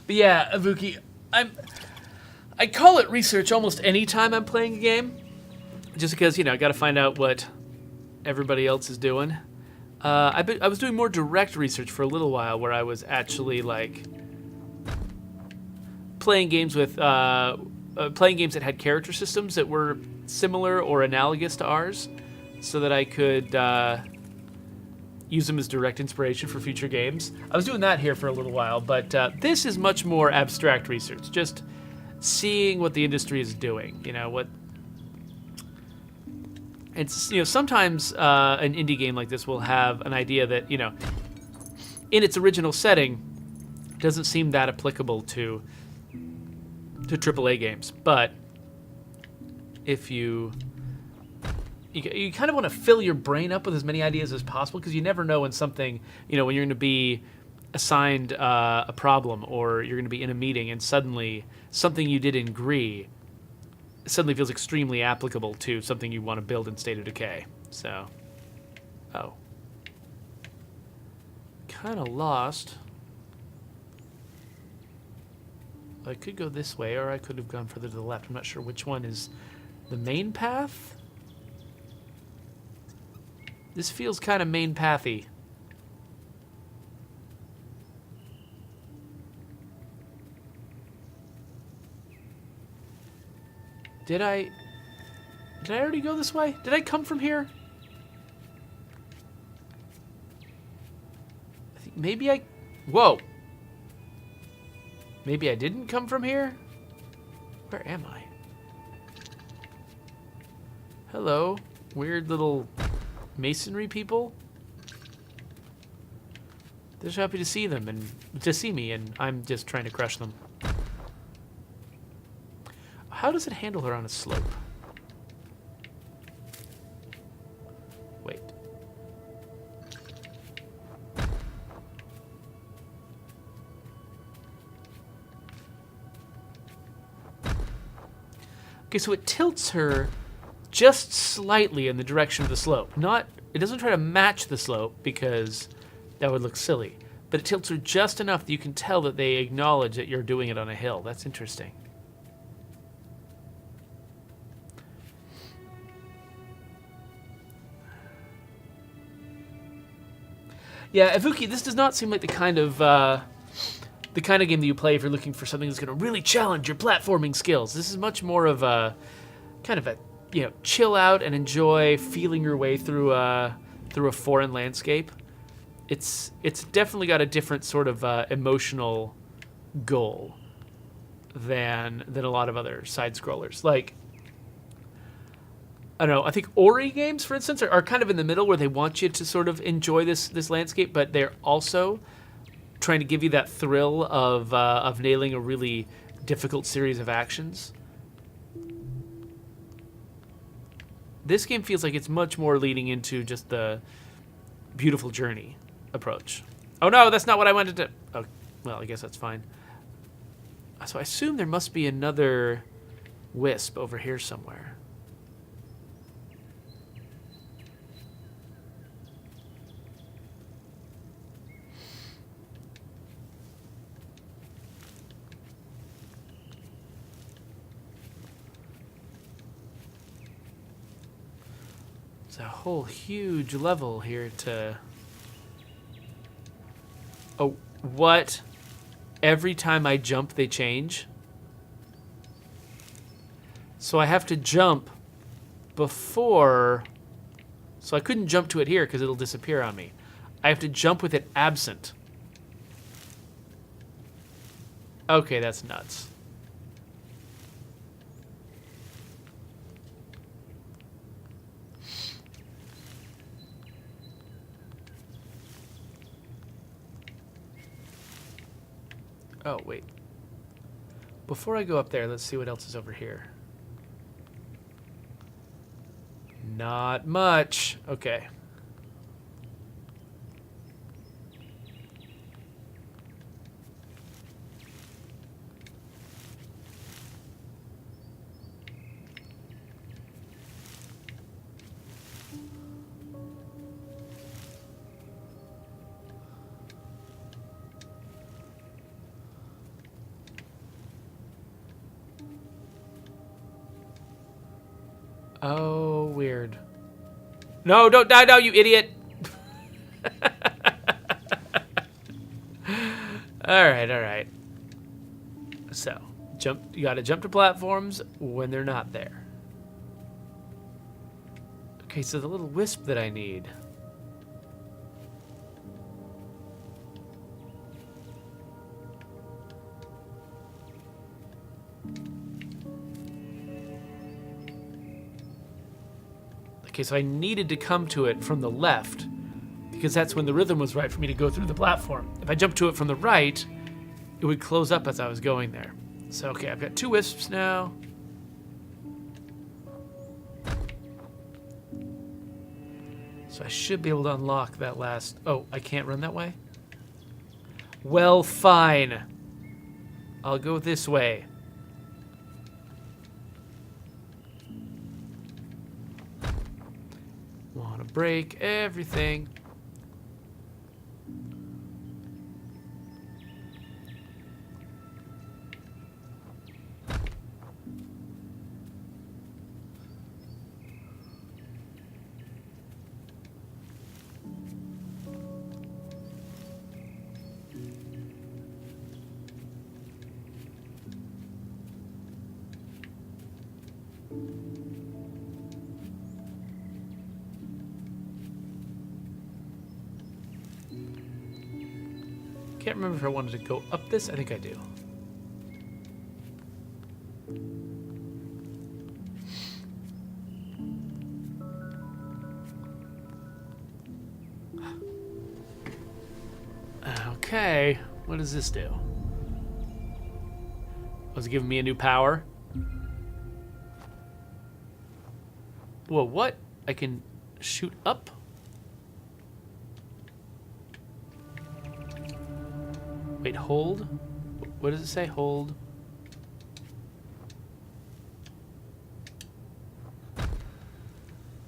But yeah, Avuki, I call it research almost any time I'm playing a game, just because, you know, I got to find out what everybody else is doing. I was doing more direct research for a little while, where I was actually like playing games with playing games that had character systems that were similar or analogous to ours, so that I could use them as direct inspiration for future games. I was doing that here for a little while, but this is much more abstract research, just seeing what the industry is doing. You know, what it's, you know, sometimes an indie game like this will have an idea that, you know, in its original setting doesn't seem that applicable to AAA games, but if you kind of want to fill your brain up with as many ideas as possible, because you never know when something, you know, when you're going to be assigned a problem, or you're going to be in a meeting and suddenly something you did in GRIS suddenly feels extremely applicable to something you want to build in State of Decay. So, oh. Kind of lost. I could go this way, or I could have gone further to the left. I'm not sure which one is the main path. This feels kind of main pathy. Did I already go this way? Did I come from here? I think maybe whoa. Maybe I didn't come from here? Where am I? Hello, weird little masonry people. They're just happy to see them and to see me, and I'm just trying to crush them. How does it handle her on a slope? Wait. Okay, so it tilts her just slightly in the direction of the slope. It doesn't try to match the slope, because that would look silly. But it tilts her just enough that you can tell that they acknowledge that you're doing it on a hill. That's interesting. Yeah, Ivuki, this does not seem like the kind of game that you play if you're looking for something that's going to really challenge your platforming skills. This is much more of a kind of a, you know, chill out and enjoy feeling your way through a foreign landscape. It's definitely got a different sort of emotional goal than a lot of other side scrollers. Like, I don't know, I think Ori games, for instance, are kind of in the middle, where they want you to sort of enjoy this landscape, but they're also trying to give you that thrill of nailing a really difficult series of actions. This game feels like it's much more leading into just the beautiful journey approach. Oh no, that's not what I wanted to... Oh, well, I guess that's fine. So I assume there must be another wisp over here somewhere. It's a whole huge level here to Oh, what? Every time I jump, they change? So I have to jump before... So I couldn't jump to it here because it'll disappear on me. I have to jump with it absent. Okay, that's nuts. Oh, wait. Before I go up there, let's see what else is over here. Not much. Okay. Oh, weird. No, don't die now, you idiot! Alright, alright. So, you gotta jump to platforms when they're not there. Okay, so the little wisp that I need. Okay, so I needed to come to it from the left because that's when the rhythm was right for me to go through the platform. If I jumped to it from the right, it would close up as I was going there. So, okay, I've got 2 wisps now. So I should be able to unlock that last... Oh, I can't run that way? Well, fine. I'll go this way. Want to break everything. Can't remember if I wanted to go up this. I think I do. Okay, what does this do? Was it giving me a new power? Whoa, what? I can shoot up? Wait, hold? What does it say? Hold.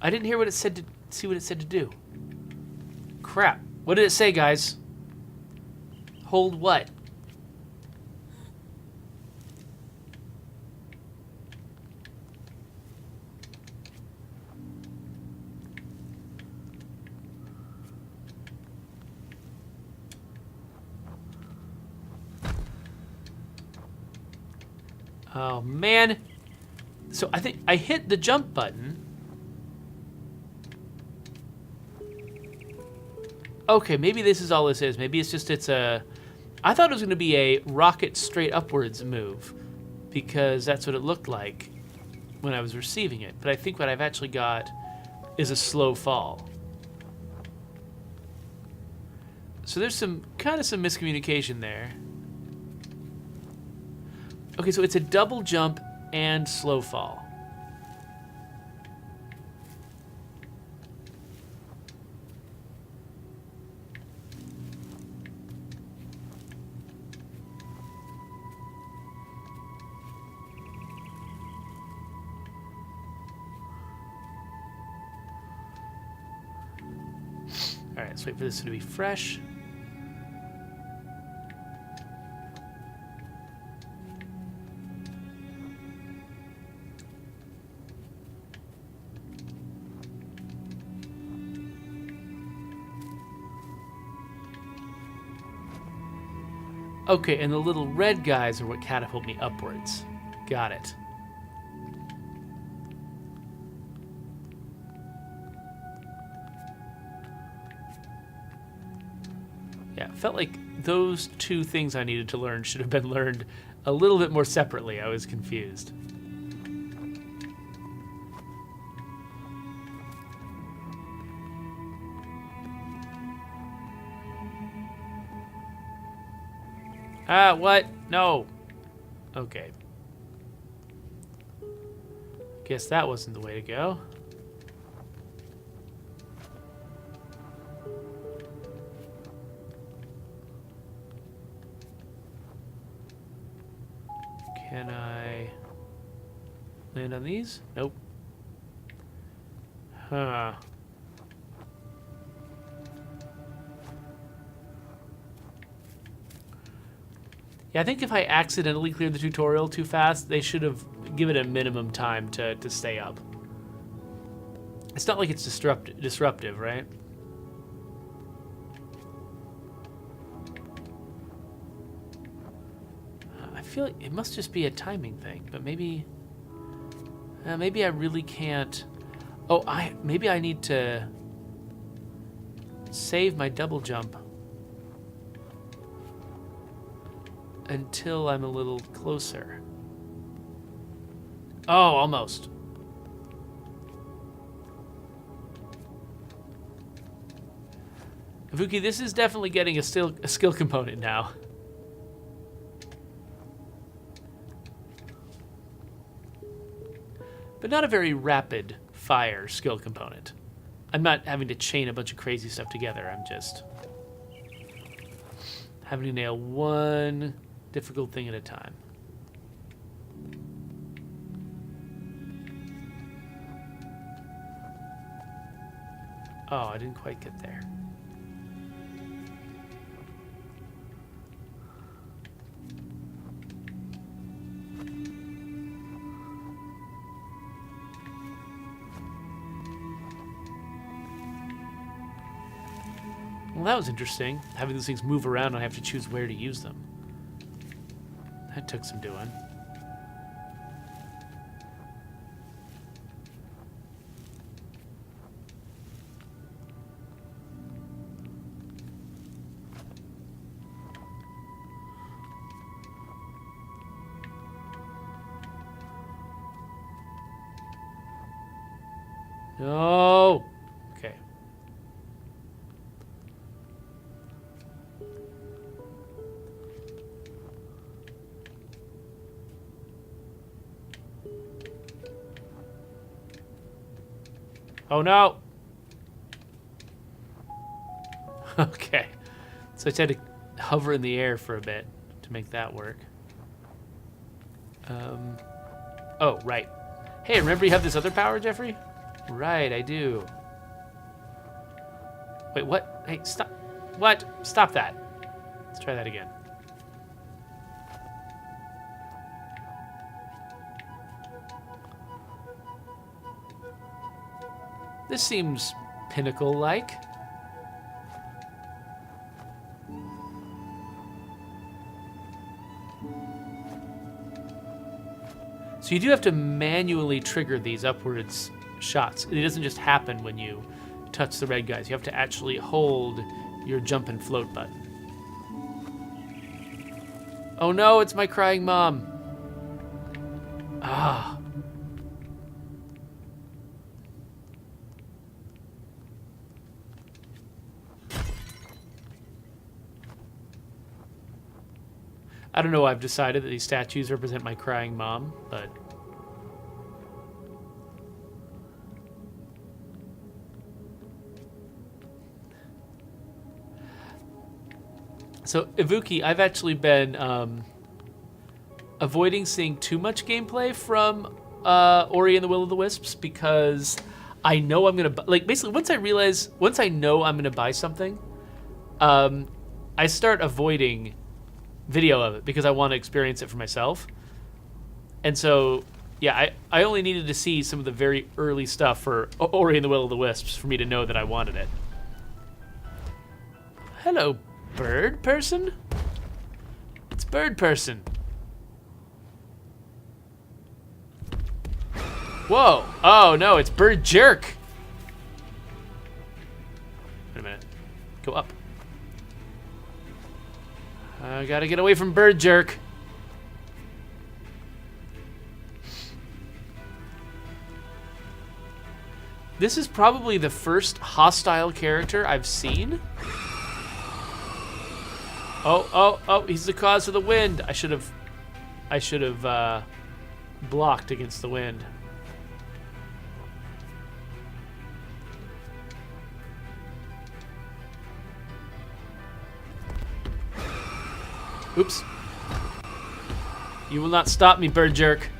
I didn't hear what it said to see what it said to do. Crap. What did it say, guys? Hold what? Oh, man. So I think I hit the jump button. Okay, maybe this is all this is. Maybe it's just I thought it was going to be a rocket straight upwards move because that's what it looked like when I was receiving it. But I think what I've actually got is a slow fall. So there's some miscommunication there. Okay, so it's a double jump and slow fall. All right, let's wait for this to be fresh. Okay, and the little red guys are what catapult me upwards. Got it. Yeah, it felt like those two things I needed to learn should have been learned a little bit more separately. I was confused. Ah, what? No. Okay. Guess that wasn't the way to go. Can I land on these? Nope. Huh. Yeah, I think if I accidentally cleared the tutorial too fast, they should have given it a minimum time to stay up. It's not like it's disruptive, right? I feel like it must just be a timing thing, but maybe I really can't. Oh, maybe I need to save my double jump until I'm a little closer. Oh, almost. Vuki, this is definitely getting a skill component now. But not a very rapid fire skill component. I'm not having to chain a bunch of crazy stuff together. I'm just having to nail one difficult thing at a time. Oh, I didn't quite get there. Well, that was interesting. Having these things move around, I have to choose where to use them. That took some doing. No. Okay. Oh no. Okay. So I just had to hover in the air for a bit to make that work. Oh, right. Hey, remember you have this other power, Geoffrey? Right, I do. Wait, what? Hey, stop. What? Stop that. Let's try that again. This seems Pinnacle-like. So you do have to manually trigger these upwards shots. It doesn't just happen when you touch the red guys. You have to actually hold your jump and float button. Oh no, it's my crying mom. Ah. I don't know why I've decided that these statues represent my crying mom, but... So, Ivuki, I've actually been avoiding seeing too much gameplay from Ori and the Will of the Wisps because I know I'm going to... Like, basically, once I know I'm going to buy something, I start avoiding video of it because I want to experience it for myself. And so, yeah, I only needed to see some of the very early stuff for Ori and the Will of the Wisps for me to know that I wanted it. Hello, bird person? Bird person. Whoa. Oh, no, it's bird jerk. Wait a minute. Go up. I gotta get away from bird jerk. This is probably the first hostile character I've seen. Oh, he's the cause of the wind. I should have blocked against the wind. Oops. You will not stop me, bird jerk.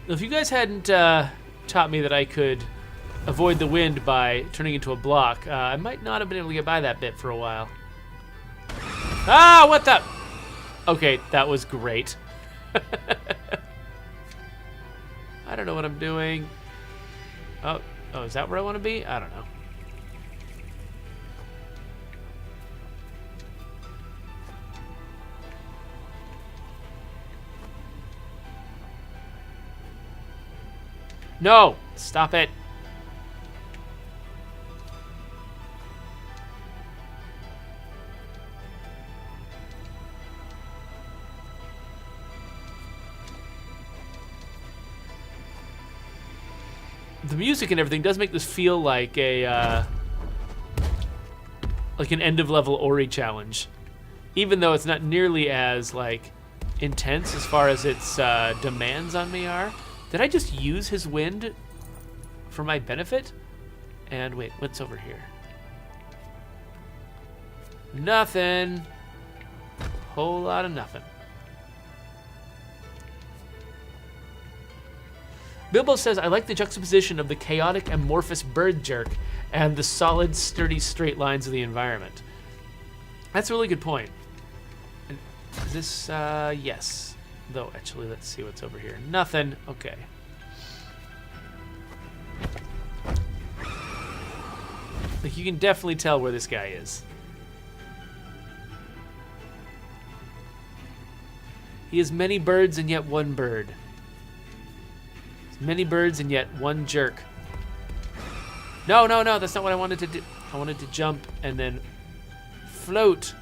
If you guys hadn't taught me that I could avoid the wind by turning into a block, I might not have been able to get by that bit for a while. Ah, what the? Okay, that was great. I don't know what I'm doing. Oh, is that where I want to be? I don't know. No! Stop it. The music and everything does make this feel like a like an end of level Ori challenge, even though it's not nearly as like intense as far as its demands on me are. Did I just use his wind for my benefit? And wait, what's over here? Nothing. Whole lot of nothing. Bilbo says, I like the juxtaposition of the chaotic, amorphous bird jerk and the solid, sturdy, straight lines of the environment. That's a really good point. And is this, yes. Though, actually, let's see what's over here. Nothing. Okay. Like, you can definitely tell where this guy is. He has many birds and yet one bird. Many birds and yet one jerk. No, that's not what I wanted to do. I wanted to jump and then float.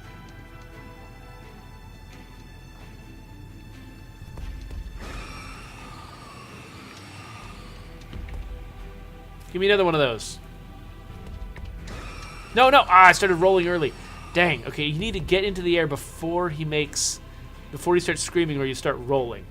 Give me another one of those. No. Ah, I started rolling early. Dang. Okay, you need to get into the air before he starts screaming or you start rolling.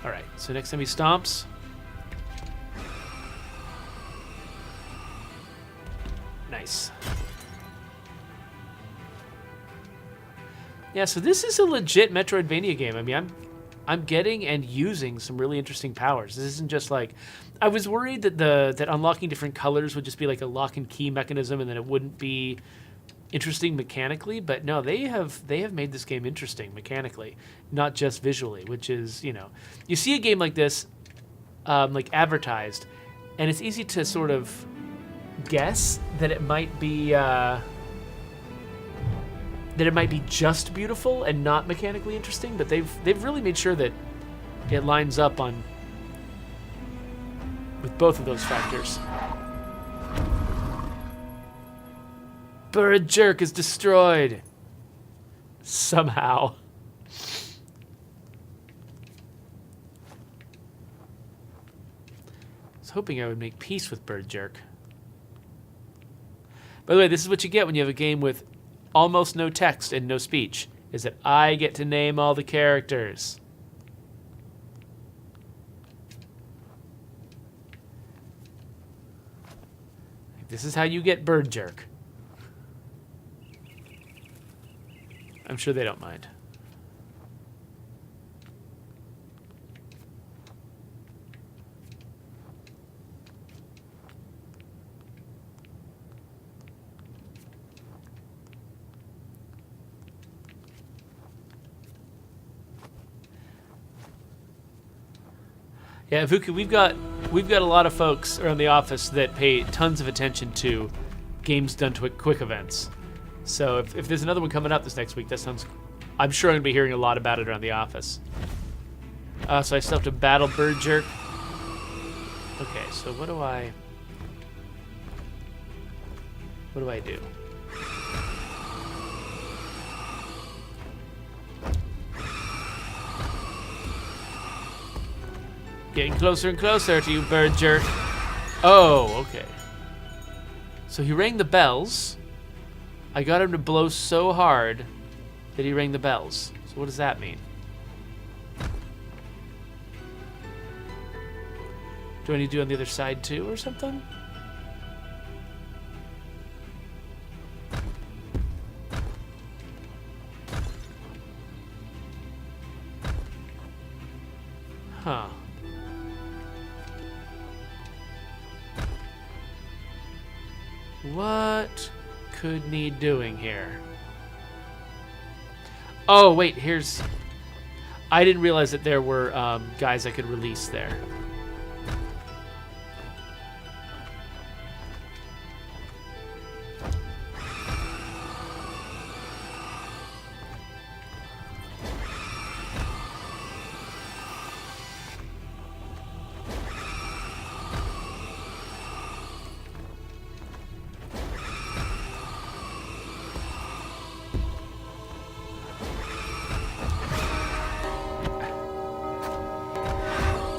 All right, so next time he stomps. Nice. Yeah, so this is a legit Metroidvania game. I mean, I'm getting and using some really interesting powers. This isn't just like, I was worried that that unlocking different colors would just be like a lock and key mechanism and then it wouldn't be interesting mechanically, but no, they have made this game interesting mechanically, not just visually, which is, you know, you see a game like this like advertised and it's easy to sort of guess that it might be just beautiful and not mechanically interesting, but they've really made sure that it lines up with both of those factors. Bird jerk is destroyed. Somehow. I was hoping I would make peace with bird jerk. By the way, this is what you get when you have a game with almost no text and no speech, is that I get to name all the characters. This is how you get bird jerk. I'm sure they don't mind. Yeah, Vuka, we've got a lot of folks around the office that pay tons of attention to games done to quick events. So if there's another one coming up this next week, that sounds... I'm sure I'm going to be hearing a lot about it around the office. So I still have to battle Bird Jerk. Okay, so what do I do? Getting closer and closer to you, Bird Jerk. Oh, okay. So he rang the bells. I got him to blow so hard that he rang the bells. So what does that mean? Do I need to do it on the other side too or something? Huh. What could need doing here? Oh, wait, here's... I didn't realize that there were guys I could release there.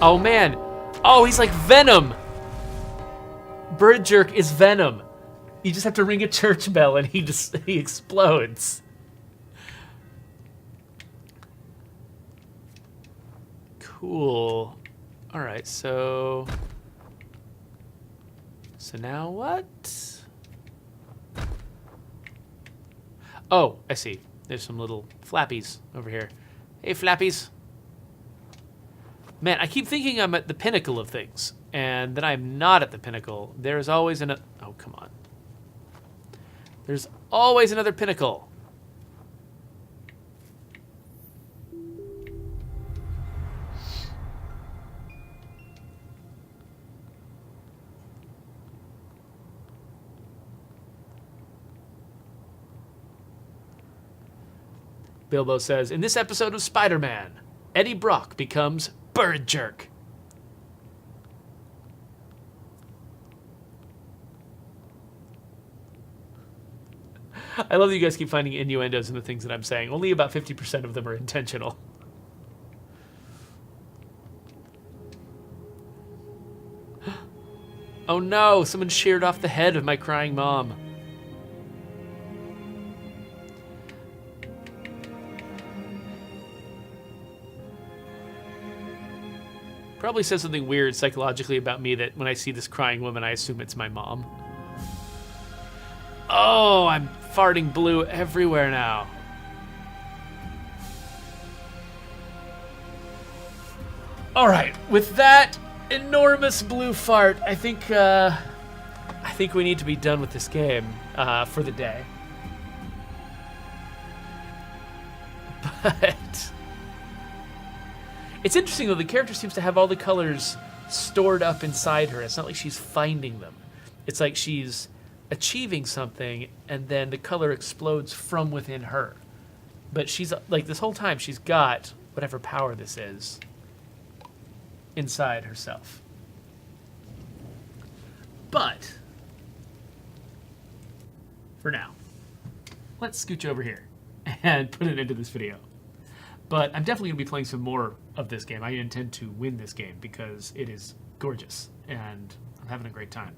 Oh, man. Oh, he's like Venom. Bird Jerk is Venom. You just have to ring a church bell and he explodes. Cool. All right, so now what? Oh, I see. There's some little flappies over here. Hey, flappies. Man, I keep thinking I'm at the pinnacle of things, and then I'm not at the pinnacle. There is always oh, come on. There's always another pinnacle. Bilbo says, in this episode of Spider-Man, Eddie Brock becomes Bird Jerk. I love that you guys keep finding innuendos in the things that I'm saying. Only about 50% of them are intentional. Oh no, someone sheared off the head of my crying mom. Probably says something weird psychologically about me that when I see this crying woman, I assume it's my mom. Oh, I'm farting blue everywhere now. All right, with that enormous blue fart, I think we need to be done with this game for the day. But it's interesting, though. The character seems to have all the colors stored up inside her. It's not like she's finding them. It's like she's achieving something, and then the color explodes from within her. But she's, like, this whole time, she's got whatever power this is inside herself. But for now, let's scooch over here and put it into this video. But I'm definitely going to be playing some more of this game. I intend to win this game because it is gorgeous, and I'm having a great time.